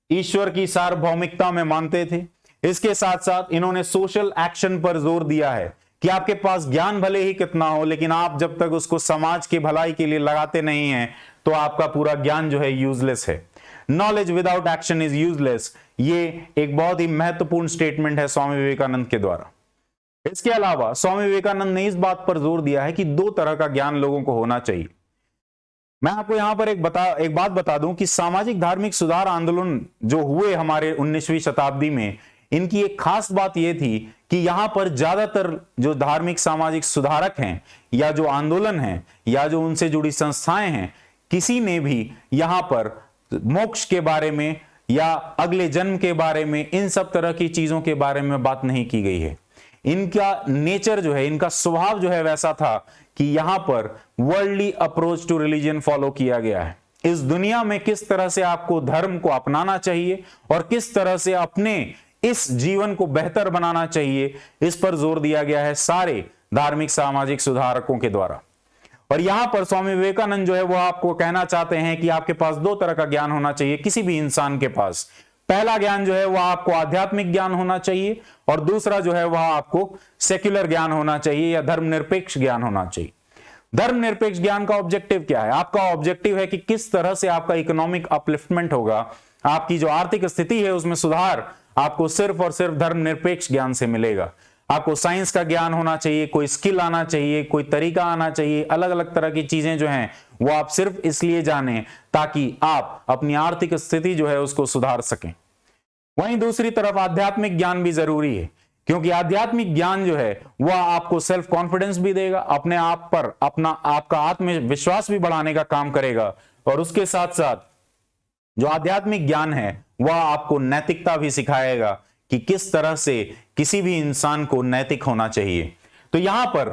ईश्वर की सार्वभौमिकता में मानते थे। इसके साथ साथ इन्होंने सोशल एक्शन पर जोर दिया है कि आपके पास ज्ञान भले ही कितना हो, लेकिन आप जब तक उसको समाज की भलाई के लिए लगाते नहीं हैं तो आपका पूरा ज्ञान जो है यूजलेस है। Knowledge without action is useless, ये एक बहुत ही महत्वपूर्ण स्टेटमेंट है स्वामी विवेकानंद के द्वारा। इसके अलावा स्वामी विवेकानंद ने इस बात पर जोर दिया है कि दो तरह का ज्ञान लोगों को होना चाहिए। मैं आपको यहां पर एक बात बता दूं कि सामाजिक धार्मिक सुधार आंदोलन जो हुए हमारे 19वीं शताब्दी में, इनकी एक खास बात यह थी कि यहां पर ज्यादातर जो धार्मिक सामाजिक सुधारक हैं या जो आंदोलन हैं या जो उनसे जुड़ी संस्थाएं हैं, किसी ने भी यहां पर मोक्ष के बारे में या अगले जन्म के बारे में, इन सब तरह की चीजों के बारे में बात नहीं की गई है। इनका नेचर जो है, इनका स्वभाव जो है वैसा था कि यहां पर worldly approach to religion follow किया गया है। इस दुनिया में किस तरह से आपको धर्म को अपनाना चाहिए और किस तरह से अपने इस जीवन को बेहतर बनाना चाहिए, इस पर जोर दिया गया है सारे धार्मिक सामाजिक सुधारकों के द्वारा। और यहां पर स्वामी विवेकानंद जो है वो आपको कहना चाहते हैं कि आपके पास दो तरह का ज्ञान होना चाहिए किसी भी इंसान के पास। पहला ज्ञान जो है वह आपको आध्यात्मिक ज्ञान होना चाहिए और दूसरा जो है वह आपको सेक्युलर ज्ञान होना चाहिए या धर्मनिरपेक्ष ज्ञान होना चाहिए। धर्मनिरपेक्ष ज्ञान का ऑब्जेक्टिव क्या है? आपका ऑब्जेक्टिव है कि किस तरह से आपका इकोनॉमिक अपलिफ्टमेंट होगा, आपकी जो आर्थिक स्थिति है उसमें सुधार आपको सिर्फ और सिर्फ धर्मनिरपेक्ष ज्ञान से मिलेगा। आपको साइंस का ज्ञान होना चाहिए, कोई स्किल आना चाहिए, कोई तरीका आना चाहिए, अलग अलग तरह की चीजें जो हैं वो आप सिर्फ इसलिए जानें ताकि आप अपनी आर्थिक स्थिति जो है उसको सुधार सकें। वहीं दूसरी तरफ आध्यात्मिक ज्ञान भी जरूरी है, क्योंकि आध्यात्मिक ज्ञान जो है वह आपको सेल्फ कॉन्फिडेंस भी देगा, अपने आप पर आपका आत्मविश्वास भी बढ़ाने का काम करेगा, और उसके साथ साथ जो आध्यात्मिक ज्ञान है वह आपको नैतिकता भी सिखाएगा कि किस तरह से किसी भी इंसान को नैतिक होना चाहिए। तो यहां पर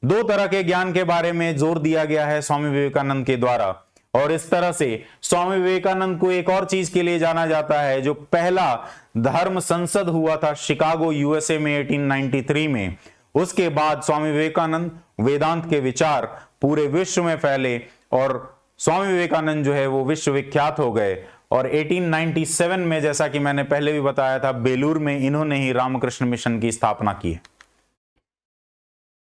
दो तरह के ज्ञान के बारे में जोर दिया गया है स्वामी विवेकानंद के द्वारा, और इस तरह से स्वामी विवेकानंद को एक और चीज के लिए जाना जाता है। जो पहला धर्म संसद हुआ था शिकागो यूएसए में 1893 में, उसके बाद स्वामी विवेकानंद वेदांत के विचार पूरे विश्व में फैले और स्वामी विवेकानंद जो है वो विश्वविख्यात हो गए। और 1897 में, जैसा कि मैंने पहले भी बताया था, बेलूर में इन्होंने ही रामकृष्ण मिशन की स्थापना की है।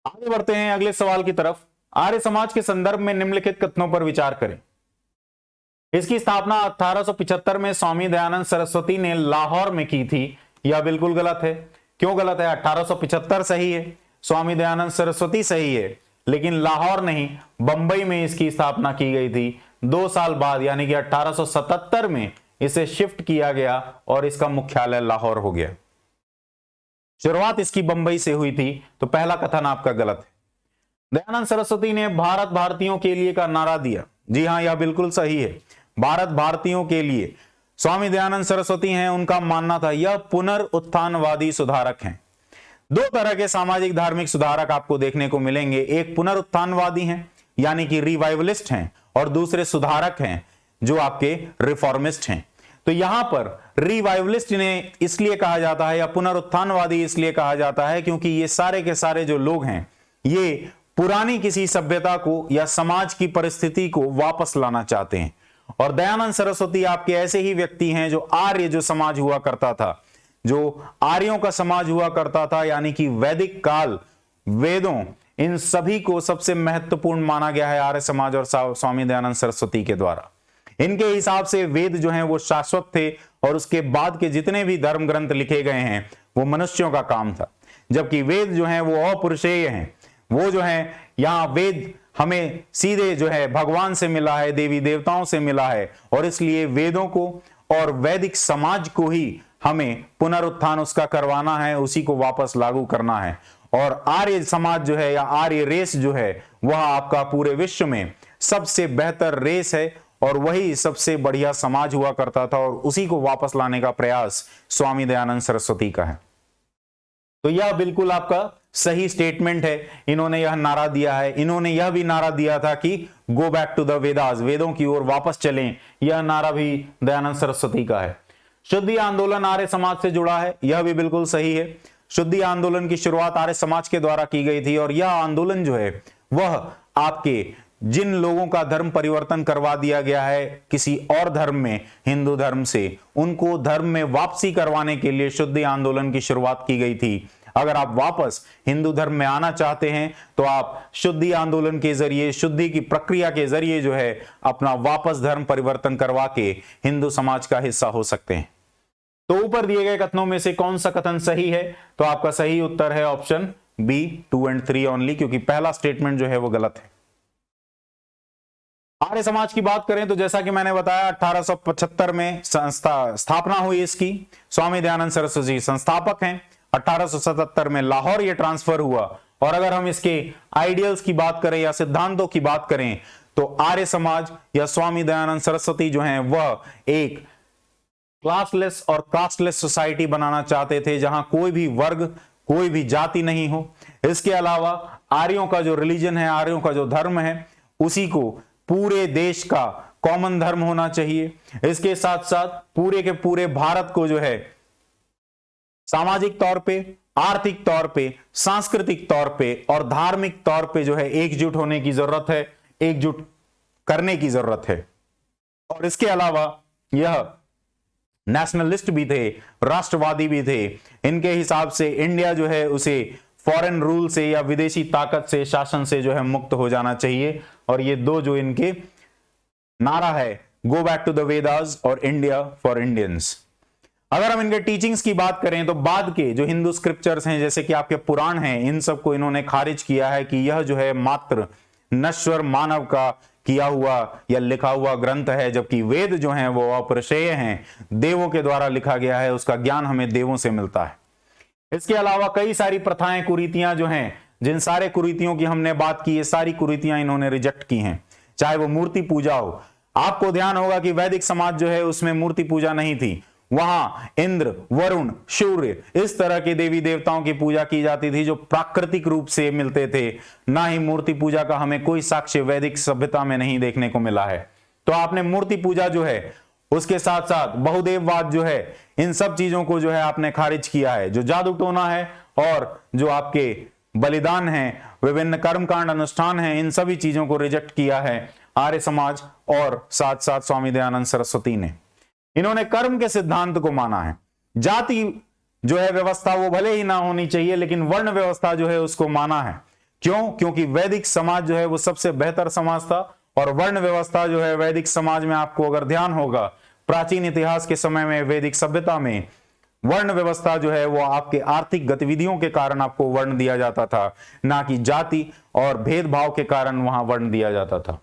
आगे बढ़ते हैं अगले सवाल की तरफ। आर्य समाज के संदर्भ में निम्नलिखित कथनों पर विचार करें। इसकी स्थापना 1875 में स्वामी दयानंद सरस्वती ने लाहौर में की थी। यह बिल्कुल गलत है। क्यों गलत है? 1875 सही है, स्वामी दयानंद सरस्वती सही है, लेकिन लाहौर नहीं, बंबई में इसकी स्थापना की गई थी। 2 साल बाद यानी कि 1877 में इसे शिफ्ट किया गया और इसका मुख्यालय लाहौर हो गया। शुरुआत इसकी बंबई से हुई थी, तो पहला कथन आपका गलत है। दयानंद सरस्वती ने भारत भारतीयों के लिए का नारा दिया। जी हां, यह बिल्कुल सही है, भारत भारतीयों के लिए। स्वामी दयानंद सरस्वती हैं, उनका मानना था यह पुनरुत्थानवादी सुधारक हैं। दो तरह के सामाजिक धार्मिक सुधारक आपको देखने को मिलेंगे। एक पुनरुत्थानवादी हैं यानी कि रिवाइवलिस्ट हैं और दूसरे सुधारक हैं जो आपके रिफॉर्मिस्ट हैं। तो यहां पर रिवाइवलिस्ट इन्हें इसलिए कहा जाता है या पुनरुत्थानवादी इसलिए कहा जाता है क्योंकि ये सारे के सारे जो लोग हैं ये पुरानी किसी सभ्यता को या समाज की परिस्थिति को वापस लाना चाहते हैं। और दयानंद सरस्वती आपके ऐसे ही व्यक्ति हैं जो आर्य जो समाज हुआ करता था, जो आर्यों का समाज हुआ करता था, यानी कि वैदिक काल, वेदों, इन सभी को सबसे महत्वपूर्ण माना गया है आर्य समाज और स्वामी दयानंद सरस्वती के द्वारा। इनके हिसाब से वेद जो हैं वो शाश्वत थे और उसके बाद के जितने भी धर्म ग्रंथ लिखे गए हैं वो मनुष्यों का काम था, जबकि वेद जो हैं वो अपरुषेय हैं। वो जो है यहाँ वेद हमें सीधे जो है भगवान से मिला है, देवी देवताओं से मिला है, और इसलिए वेदों को और वैदिक समाज को ही हमें पुनरुत्थान उसका करवाना है, उसी को वापस लागू करना है। और आर्य समाज जो है या आर्य रेस जो है वह आपका पूरे विश्व में सबसे बेहतर रेस है और वही सबसे बढ़िया समाज हुआ करता था, और उसी को वापस लाने का प्रयास स्वामी दयानंद सरस्वती का है। तो यह बिल्कुल आपका सही स्टेटमेंट है। इन्होंने यह नारा दिया है, इन्होंने यह भी नारा दिया था कि go back to the Vedas, वेदों की ओर वापस चलें, यह नारा भी दयानंद सरस्वती का है। शुद्धि आंदोलन आर्य समाज से जुड़ा है, यह भी बिल्कुल सही है। शुद्धि आंदोलन की शुरुआत आर्य समाज के द्वारा की गई थी और यह आंदोलन जो है वह आपके जिन लोगों का धर्म परिवर्तन करवा दिया गया है किसी और धर्म में, हिंदू धर्म से, उनको धर्म में वापसी करवाने के लिए शुद्धि आंदोलन की शुरुआत की गई थी। अगर आप वापस हिंदू धर्म में आना चाहते हैं तो आप शुद्धि आंदोलन के जरिए, शुद्धि की प्रक्रिया के जरिए जो है अपना वापस धर्म परिवर्तन करवा के हिंदू समाज का हिस्सा हो सकते हैं। तो ऊपर दिए गए कथनों में से कौन सा कथन सही है? तो आपका सही उत्तर है ऑप्शन बी 2 और 3 ओनली, क्योंकि पहला स्टेटमेंट जो है वो गलत है। आर्य समाज की बात करें तो जैसा कि मैंने बताया 1875 में स्थापना हुई इसकी। स्वामी दयानंद सरस्वती संस्थापक हैं। 1877 में लाहौर ये ट्रांसफर हुआ। और अगर हम इसके आइडियल्स की बात करें या सिद्धांतों की बात करें तो आर्य समाज या स्वामी दयानंद सरस्वती जो हैं वह एक क्लासलेस और कास्टलेस सोसाइटी बनाना चाहते थे, जहां कोई भी वर्ग, कोई भी जाति नहीं हो। इसके अलावा आर्यों का जो रिलीजन है, आर्यों का जो धर्म है, उसी को पूरे देश का कॉमन धर्म होना चाहिए। इसके साथ साथ पूरे के पूरे भारत को जो है सामाजिक तौर पे, आर्थिक तौर पे, सांस्कृतिक तौर पे और धार्मिक तौर पे जो है एकजुट होने की जरूरत है, एकजुट करने की जरूरत है। और इसके अलावा यह नेशनलिस्ट भी थे, राष्ट्रवादी भी थे। इनके हिसाब से इंडिया जो है उसे फॉरेन रूल से या विदेशी ताकत से, शासन से जो है मुक्त हो जाना चाहिए। और ये दो जो इनके नारा है, go back to the Vedas और इंडिया फॉर इंडियंस। अगर हम इनके टीचिंग्स की बात करें तो बाद के जो हिंदू स्क्रिप्चर्स हैं, जैसे कि आपके पुराण हैं, इन सबको इन्होंने खारिज किया है कि यह जो है मात्र नश्वर मानव का किया हुआ या लिखा हुआ ग्रंथ है, जबकि वेद जो हैं वो अपरिशेय हैं, देवों के द्वारा लिखा गया है, उसका ज्ञान हमें देवों से मिलता है। इसके अलावा कई सारी प्रथाएं, कुरीतियां जो हैं, जिन सारे कुरीतियों की हमने बात की, ये सारी कुरीतियां इन्होंने रिजेक्ट की हैं। चाहे वो मूर्ति पूजा हो, आपको ध्यान होगा कि वैदिक समाज जो है उसमें मूर्ति पूजा नहीं थी। वहां इंद्र, वरुण, सूर्य, इस तरह के देवी देवताओं की पूजा की जाती थी जो प्राकृतिक रूप से मिलते थे। ना ही मूर्ति पूजा का हमें कोई साक्ष्य वैदिक सभ्यता में नहीं देखने को मिला है। तो आपने मूर्ति पूजा जो है, उसके साथ साथ बहुदेववाद जो है, इन सब चीजों को जो है आपने खारिज किया है। जो जादू टोना है और जो आपके बलिदान हैं, विभिन्न कर्मकांड अनुष्ठान हैं, इन सभी चीजों को रिजेक्ट किया है आर्य समाज और साथ साथ स्वामी दयानंद सरस्वती ने। इन्होंने कर्म के सिद्धांत को माना है। जाति जो है व्यवस्था वो भले ही ना होनी चाहिए, लेकिन वर्ण व्यवस्था जो है उसको माना है। क्यों? क्योंकि वैदिक समाज जो है वो सबसे बेहतर समाज था। और वर्ण व्यवस्था जो है वैदिक समाज में, आपको अगर ध्यान होगा, प्राचीन इतिहास के समय में वैदिक सभ्यता में वर्ण व्यवस्था जो है वो आपके आर्थिक गतिविधियों के कारण आपको वर्ण दिया जाता था, ना कि जाति और भेदभाव के कारण वहां वर्ण दिया जाता था।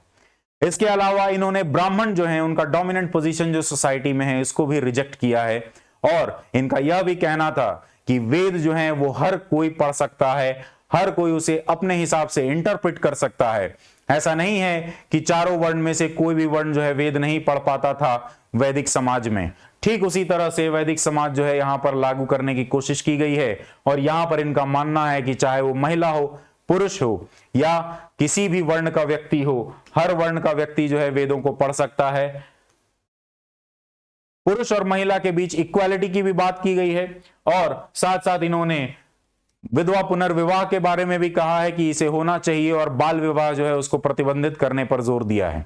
इसके अलावा इन्होंने ब्राह्मण जो है, उनका डोमिनेंट पोजीशन जो सोसाइटी में है, इसको भी रिजेक्ट किया है। और इनका यह भी कहना था कि वेद जो है वो हर कोई पढ़ सकता है, हर कोई उसे अपने हिसाब से इंटरप्रेट कर सकता है। ऐसा नहीं है कि चारों वर्ण में से कोई भी वर्ण जो है वेद नहीं पढ़ पाता था वैदिक समाज में। ठीक उसी तरह से वैदिक समाज जो है यहां पर लागू करने की कोशिश की गई है। और यहां पर इनका मानना है कि चाहे वो महिला हो, पुरुष हो या किसी भी वर्ण का व्यक्ति हो, हर वर्ण का व्यक्ति जो है वेदों को पढ़ सकता है। पुरुष और महिला के बीच इक्वालिटी की भी बात की गई है और साथ साथ इन्होंने विधवा पुनर्विवाह के बारे में भी कहा है कि इसे होना चाहिए और बाल विवाह जो है उसको प्रतिबंधित करने पर जोर दिया है।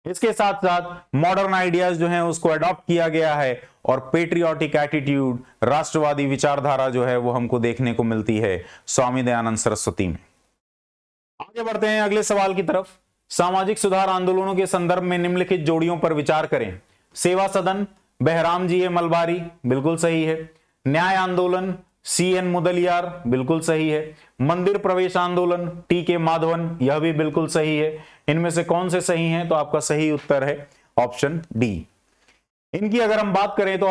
इसके साथ साथ मॉडर्न आइडियाज जो हैं उसको अडॉप्ट किया गया है और पेट्रियोटिक एटीट्यूड, राष्ट्रवादी विचारधारा जो है वो हमको देखने को मिलती है स्वामी दयानंद सरस्वती में। आगे बढ़ते हैं अगले सवाल की तरफ। सामाजिक सुधार आंदोलनों के संदर्भ में निम्नलिखित जोड़ियों पर विचार करें। सेवा सदन, बहराम जी ए मलबारी, बिल्कुल सही है। न्याय आंदोलन, CN मुदलियार, बिल्कुल सही है। मंदिर प्रवेश आंदोलन, TK माधवन, यह भी बिल्कुल सही है। इनमें से कौन से सही हैं? तो आपका सही उत्तर है ऑप्शन डी। इनकी अगर हम बात करें तो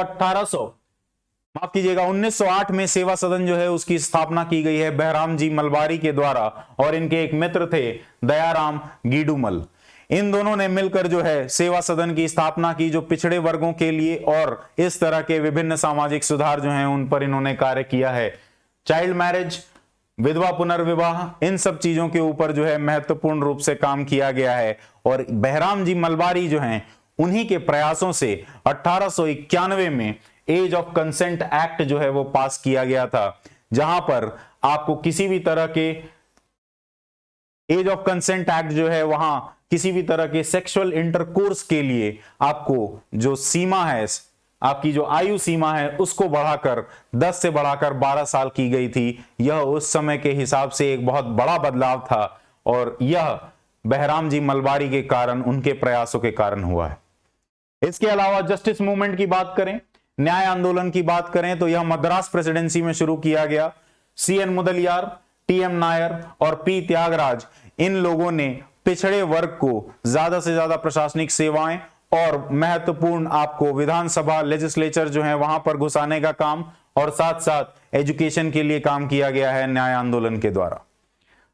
1908 में सेवा सदन जो है उसकी स्थापना की गई है बहराम जी मलबारी के द्वारा और इनके एक मित्र थे दयाराम गीडूमल। इन दोनों ने मिलकर जो है सेवा सदन की स्थापना की, जो पिछड़े वर्गों के लिए और इस तरह के विभिन्न सामाजिक सुधार जो हैं उन पर इन्होंने कार्य किया है। चाइल्ड मैरिज, विधवा पुनर्विवाह, इन सब चीजों के ऊपर जो है महत्वपूर्ण रूप से काम किया गया है और बहराम जी मलबारी जो हैं उन्हीं के प्रयासों से 1891 में एज ऑफ कंसेंट एक्ट जो है वो पास किया गया था, जहां पर आपको किसी भी तरह के एज ऑफ कंसेंट एक्ट जो है वहां किसी भी तरह के सेक्सुअल इंटरकोर्स के लिए आपको जो सीमा है, आपकी जो आयु सीमा है उसको बढ़ाकर 10 से बढ़ाकर 12 साल की गई थी। यह उस समय के हिसाब से एक बहुत बड़ा बदलाव था और यह बहराम जी मलबारी के कारण, उनके प्रयासों के कारण हुआ है। इसके अलावा जस्टिस मूवमेंट की बात करें, न्याय आंदोलन की बात करें तो यह मद्रास प्रेसिडेंसी में शुरू किया गया। CN मुदलियार, TM नायर और P त्यागराज, इन लोगों ने पिछड़े वर्ग को ज्यादा से ज्यादा प्रशासनिक सेवाएं और महत्वपूर्ण आपको विधानसभा लेजिस्लेचर जो है वहां पर घुसाने का काम और साथ साथ एजुकेशन के लिए काम किया गया है न्याय आंदोलन के द्वारा।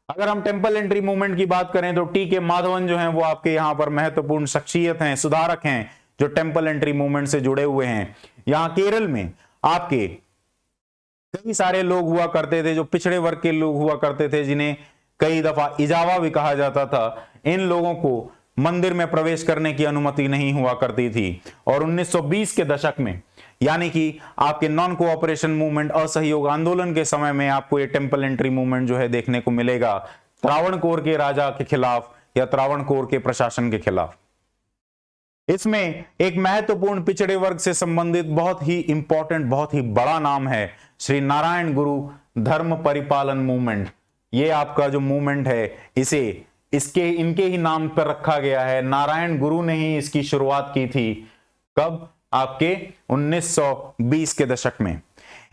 अगर हम टेंपल एंट्री मूवमेंट की बात करें तो TK माधवन जो है वो आपके यहां पर महत्वपूर्ण शख्सियत हैं, सुधारक हैं जो टेंपल एंट्री मूवमेंट से जुड़े हुए हैं। यहां केरल में आपके कई सारे लोग हुआ करते थे जो पिछड़े वर्ग के लोग हुआ करते थे, जिन्हें कई दफा इजावा भी कहा जाता था। इन लोगों को मंदिर में प्रवेश करने की अनुमति नहीं हुआ करती थी और 1920 के दशक में, यानी कि आपके नॉन कोऑपरेशन मूवमेंट, असहयोग आंदोलन के समय में आपको ये टेंपल एंट्री मूवमेंत जो है देखने को मिलेगा त्रावणकोर के राजा के खिलाफ या त्रावणकोर के प्रशासन के खिलाफ। इसमें एक महत्वपूर्ण पिछड़े वर्ग से संबंधित बहुत ही इंपॉर्टेंट, बहुत ही बड़ा नाम है श्री नारायण गुरु धर्म परिपालन मूवमेंट। ये आपका जो मूवमेंट है इसे इनके ही नाम पर रखा गया है। नारायण गुरु ने ही इसकी शुरुआत की थी। कब? आपके 1920 के दशक में।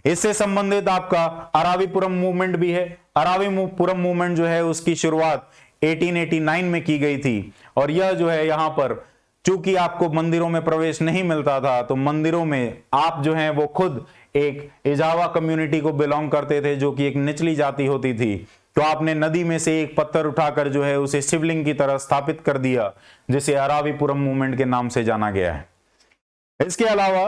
इससे संबंधित आपका अरावीपुरम मूवमेंट भी है। अरावीपुरम मूवमेंट जो है उसकी शुरुआत 1889 में की गई थी और यह जो है यहां पर चूंकि आपको मंदिरों में प्रवेश नहीं मिलता था तो मंदिरों में आप जो हैं वो खुद एक इजावा कम्युनिटी को बिलोंग करते थे जो कि एक निचली जाति होती थी, तो आपने नदी में से एक पत्थर उठाकर जो है उसे शिवलिंग की तरह स्थापित कर दिया, जिसे अरावीपुरम मूवमेंट के नाम से जाना गया है। इसके अलावा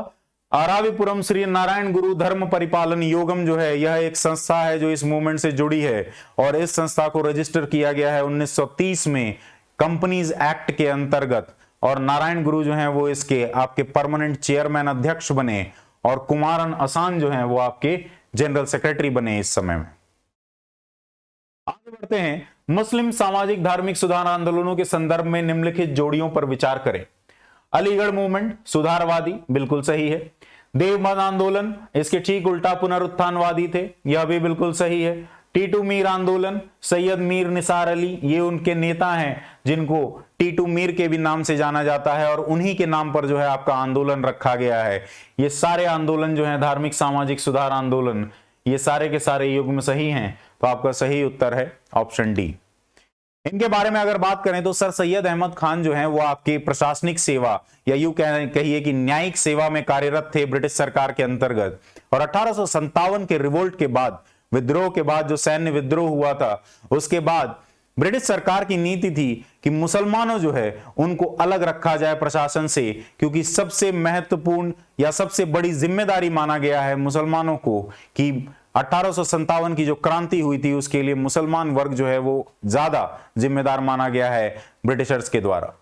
अरावीपुरम श्री नारायण गुरु धर्म परिपालन योगम जो है यह एक संस्था है जो इस मूवमेंट से जुड़ी है और इस संस्था को रजिस्टर किया गया है 1930 में कंपनीज एक्ट के अंतर्गत और नारायण गुरु जो हैं वो इसके आपके परमानेंट चेयरमैन अध्यक्ष बने और कुमारन आसान जो हैं वो आपके जनरल सेक्रेटरी बने इस समय में। आगे बढ़ते हैं, मुस्लिम सामाजिक धार्मिक सुधार आंदोलनों के संदर्भ में निम्नलिखित जोड़ियों पर विचार करें। अलीगढ़ मूवमेंट सुधारवादी, बिल्कुल सही है। देवबंद आंदोलन इसके ठीक उल्टा पुनरुत्थानवादी थे, यह भी बिल्कुल सही है। टीटू मीर आंदोलन, सैयद मीर निसार अली, ये उनके नेता हैं जिनको टीटू मीर के भी नाम से जाना जाता है और उन्हीं के नाम पर जो है आपका आंदोलन रखा गया है। ये सारे आंदोलन जो है धार्मिक सामाजिक सुधार आंदोलन, ये सारे के सारे युग में सही हैं, तो आपका सही उत्तर है ऑप्शन डी। इनके बारे में अगर बात करें तो सर सैयद अहमद खान जो हैं वो आपकी प्रशासनिक सेवा या यूं कहिए कि न्यायिक सेवा में कार्यरत थे ब्रिटिश सरकार के अंतर्गत और 1857 के रिवोल्ट के बाद, विद्रोह के बाद जो सैन्य विद्रोह हुआ था, उसके बाद ब्रिटिश सरकार की नीति थी कि मुसलमानों जो है उनको अलग रखा जाए प्रशासन से, क्योंकि सबसे महत्वपूर्ण या सबसे बड़ी जिम्मेदारी माना गया है मुसलमानों को कि 1857 की जो क्रांति हुई थी उसके लिए मुसलमान वर्ग जो है वो ज्यादा जिम्मेदार माना गया है ब्रिटिशर्स के द्वारा।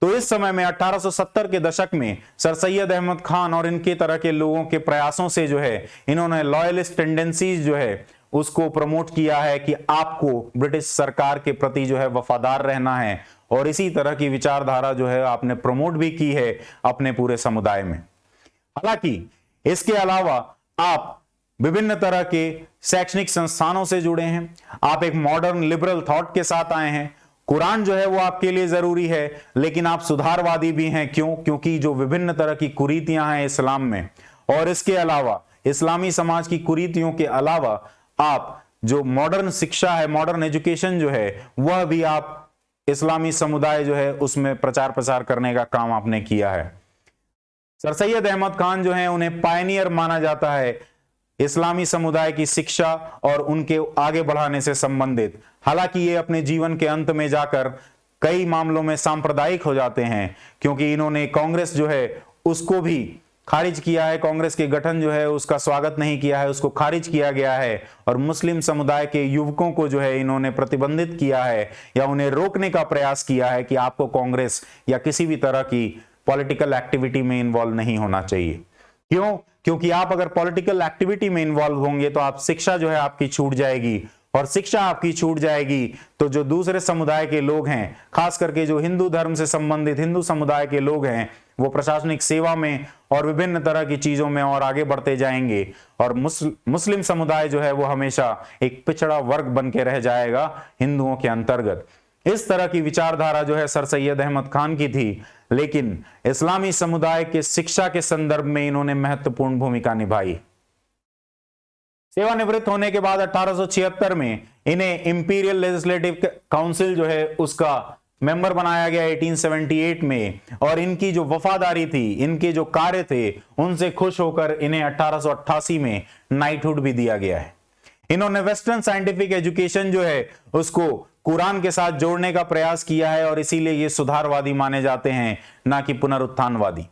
तो इस समय में 1870 के दशक में सर सैयद अहमद खान और इनके तरह के लोगों के प्रयासों से जो है इन्होंने लॉयलिस्ट टेंडेंसीज जो है उसको प्रमोट किया है कि आपको ब्रिटिश सरकार के प्रति जो है वफादार रहना है, और इसी तरह की विचारधारा जो है आपने प्रमोट भी की है अपने पूरे समुदाय में। हालांकि इसके अलावा आप विभिन्न तरह के शैक्षणिक संस्थानों से जुड़े हैं, आप एक मॉडर्न लिबरल थॉट के साथ आए हैं। कुरान जो है वो आपके लिए जरूरी है, लेकिन आप सुधारवादी भी हैं। क्यों? क्योंकि जो विभिन्न तरह की कुरीतियां हैं इस्लाम में, और इसके अलावा इस्लामी समाज की कुरीतियों के अलावा आप जो मॉडर्न शिक्षा है, मॉडर्न एजुकेशन जो है, वह भी आप इस्लामी समुदाय जो है उसमें प्रचार प्रसार करने का काम आपने किया है। सर सैयद अहमद खान जो है उन्हें पायनियर माना जाता है इस्लामी समुदाय की शिक्षा और उनके आगे बढ़ाने से संबंधित। हालांकि ये अपने जीवन के अंत में जाकर कई मामलों में सांप्रदायिक हो जाते हैं, क्योंकि इन्होंने कांग्रेस जो है उसको भी खारिज किया है, कांग्रेस के गठन जो है उसका स्वागत नहीं किया है, उसको खारिज किया गया है, और मुस्लिम समुदाय के युवकों को जो है इन्होंने प्रतिबंधित किया है या उन्हें रोकने का प्रयास किया है कि आपको कांग्रेस या किसी भी तरह की पॉलिटिकल एक्टिविटी में इन्वॉल्व नहीं होना चाहिए। क्यों? क्योंकि आप अगर पॉलिटिकल एक्टिविटी में इन्वॉल्व होंगे तो आप शिक्षा जो है आपकी छूट जाएगी, और शिक्षा आपकी छूट जाएगी तो जो दूसरे समुदाय के लोग हैं, खास करके जो हिंदू धर्म से संबंधित हिंदू समुदाय के लोग हैं, वो प्रशासनिक सेवा में और विभिन्न तरह की चीजों में और आगे बढ़ते जाएंगे, और मुस्लिम समुदाय जो है वो हमेशा एक पिछड़ा वर्ग बन के रह जाएगा हिंदुओं के अंतर्गत। इस तरह की विचारधारा जो है सर सैयद अहमद खान की थी, लेकिन इस्लामी समुदाय के शिक्षा के संदर्भ में इन्होंने महत्वपूर्ण भूमिका निभाई। सेवानिवृत्त होने के बाद 1876 में इन्हें इंपीरियल लेजिस्लेटिव काउंसिल जो है उसका मेंबर बनाया गया 1878 में, और इनकी जो वफादारी थी, इनके जो कार्य थे, उनसे खुश होकर इन्हें 1888 में नाइटहुड भी दिया गया है। इन्होंने वेस्टर्न साइंटिफिक एजुकेशन जो है उसको कुरान के साथ जोड़ने का प्रयास किया है, और इसीलिए ये सुधारवादी माने जाते हैं, ना कि पुनरुत्थानवादी।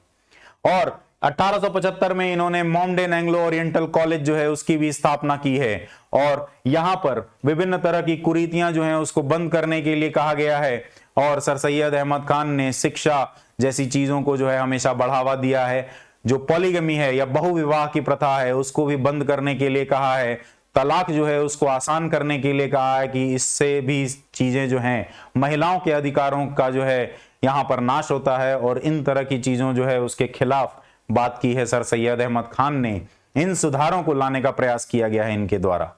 और 1875 में इन्होंने मॉमडेन एंग्लो ओरिएंटल कॉलेज जो है उसकी भी स्थापना की है, और यहां पर विभिन्न तरह की कुरीतियां जो हैं उसको बंद करने के लिए कहा गया है, और सर सैयद अहमद खान ने शिक्षा जैसी चीजों को जो है हमेशा बढ़ावा दिया है। जो पॉलीगमी है या बहुविवाह की प्रथा है उसको भी बंद करने के लिए कहा है, तलाक जो है उसको आसान करने के लिए कहा है कि इससे भी चीजें जो हैं महिलाओं के अधिकारों का जो है यहां पर नाश होता है, और इन तरह की चीजों जो है उसके खिलाफ बात की है सर सैयद अहमद खान ने। इन सुधारों को लाने का प्रयास किया गया है इनके द्वारा।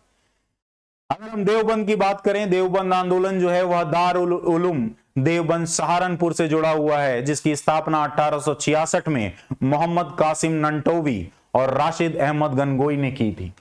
अगर हम देवबंद की बात करें, देवबंद आंदोलन जो है वह दारुल उलूम देवबंद सहारनपुर से जुड़ा हुआ है, जिसकी स्थापना 1866 में मोहम्मद कासिम नंटोवी और राशिद अहमद गनगोई ने की थी।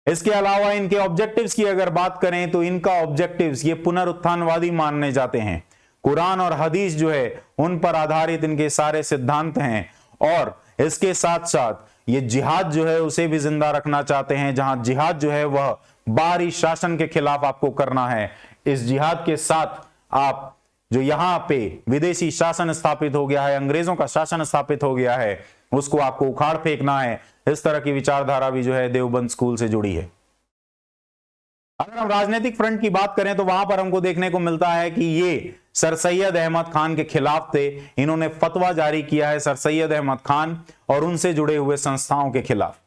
इसके अलावा इनके ऑब्जेक्टिव्स की अगर बात करें तो इनका ऑब्जेक्टिव्स ये पुनरुत्थानवादी मानने जाते हैं। कुरान और हदीस जो है उन पर आधारित इनके सारे सिद्धांत हैं, और इसके साथ साथ ये जिहाद जो है उसे भी जिंदा रखना चाहते हैं, जहां जिहाद जो है वह बाहरी शासन के खिलाफ आपको करना है। इस जिहाद के साथ आप जो यहां पे विदेशी शासन स्थापित हो गया है, अंग्रेजों का शासन स्थापित हो गया है, उसको आपको उखाड़ फेंकना है। इस तरह की विचारधारा भी जो है देवबंद स्कूल से जुड़ी है। अगर हम राजनीतिक फ्रंट की बात करें तो वहां पर हमको देखने को मिलता है कि ये सर सैयद अहमद खान के खिलाफ थे। इन्होंने फतवा जारी किया है सर सैयद अहमद खान और उनसे जुड़े हुए संस्थाओं के खिलाफ।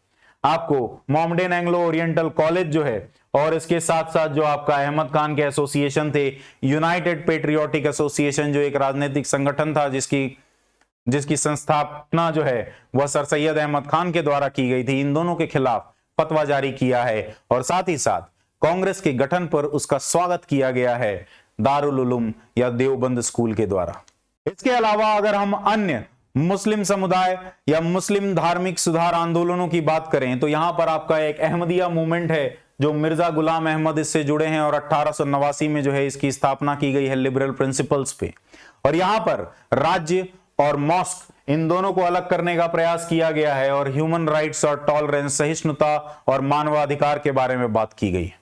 आपको मॉमडेन एंग्लो ओरिएंटल कॉलेज जो है, और इसके साथ साथ जो आपका अहमद खान के एसोसिएशन थे, यूनाइटेड पेट्रियोटिक एसोसिएशन जो एक राजनीतिक संगठन था जिसकी संस्थापना जो है वह सर सैयद अहमद खान के द्वारा की गई थी, इन दोनों के खिलाफ फतवा जारी किया है, और साथ ही साथ कांग्रेस के गठन पर उसका स्वागत किया गया है दारुल उलूम या देवबंद स्कूल के द्वारा। इसके अलावा अगर हम अन्य मुस्लिम समुदाय या मुस्लिम धार्मिक सुधार आंदोलनों की बात करें तो यहां पर आपका एक अहमदिया मूवमेंट है जो मिर्जा गुलाम अहमद इससे जुड़े हैं, और 1889 में जो है इसकी स्थापना की गई है लिबरल प्रिंसिपल्स पे। और यहां पर राज्य और मॉस्क इन दोनों को अलग करने का प्रयास किया गया है, और ह्यूमन राइट्स और टॉलरेंस, सहिष्णुता और मानवाधिकार के बारे में बात की गई है।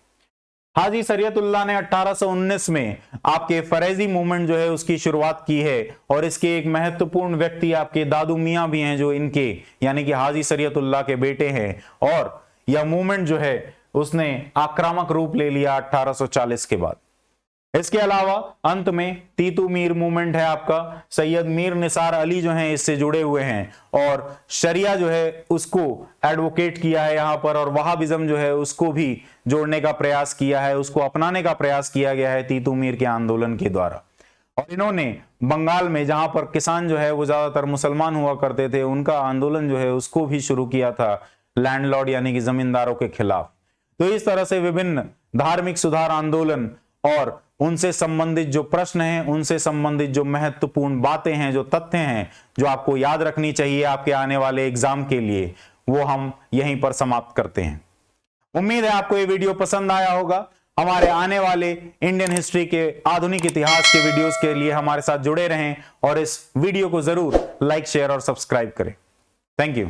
हाजी शरीयतुल्लाह ने 1819 में आपके फरेजी मूवमेंट जो है उसकी शुरुआत की है, और इसके एक महत्वपूर्ण व्यक्ति आपके दादू मियां भी हैं जो इनके यानी कि हाजी शरीयतुल्लाह के बेटे हैं, और यह मूवमेंट जो है उसने आक्रामक रूप ले लिया 1840 के बाद। इसके अलावा अंत में तीतू मीर मूवमेंट है आपका, सैयद मीर निसार अली जो हैं इससे जुड़े हुए हैं और शरिया जो है उसको एडवोकेट किया है यहां पर, और वहाबिज्म जो है उसको भी जोड़ने का प्रयास किया है, उसको अपनाने का प्रयास किया गया है तीतू मीर के आंदोलन के द्वारा। और इन्होंने बंगाल में जहां पर किसान जो है वो ज्यादातर मुसलमान हुआ करते थे, उनका आंदोलन जो है उसको भी शुरू किया था लैंडलॉर्ड यानी कि जमींदारों के खिलाफ। तो इस तरह से विभिन्न धार्मिक सुधार आंदोलन और उनसे संबंधित जो प्रश्न हैं, उनसे संबंधित जो महत्वपूर्ण बातें हैं, जो तथ्य हैं जो आपको याद रखनी चाहिए आपके आने वाले एग्जाम के लिए, वो हम यहीं पर समाप्त करते हैं। उम्मीद है आपको ये वीडियो पसंद आया होगा। हमारे आने वाले इंडियन हिस्ट्री के आधुनिक इतिहास के वीडियोस के लिए हमारे साथ जुड़े रहें और इस वीडियो को जरूर लाइक, शेयर और सब्सक्राइब करें। Thank you.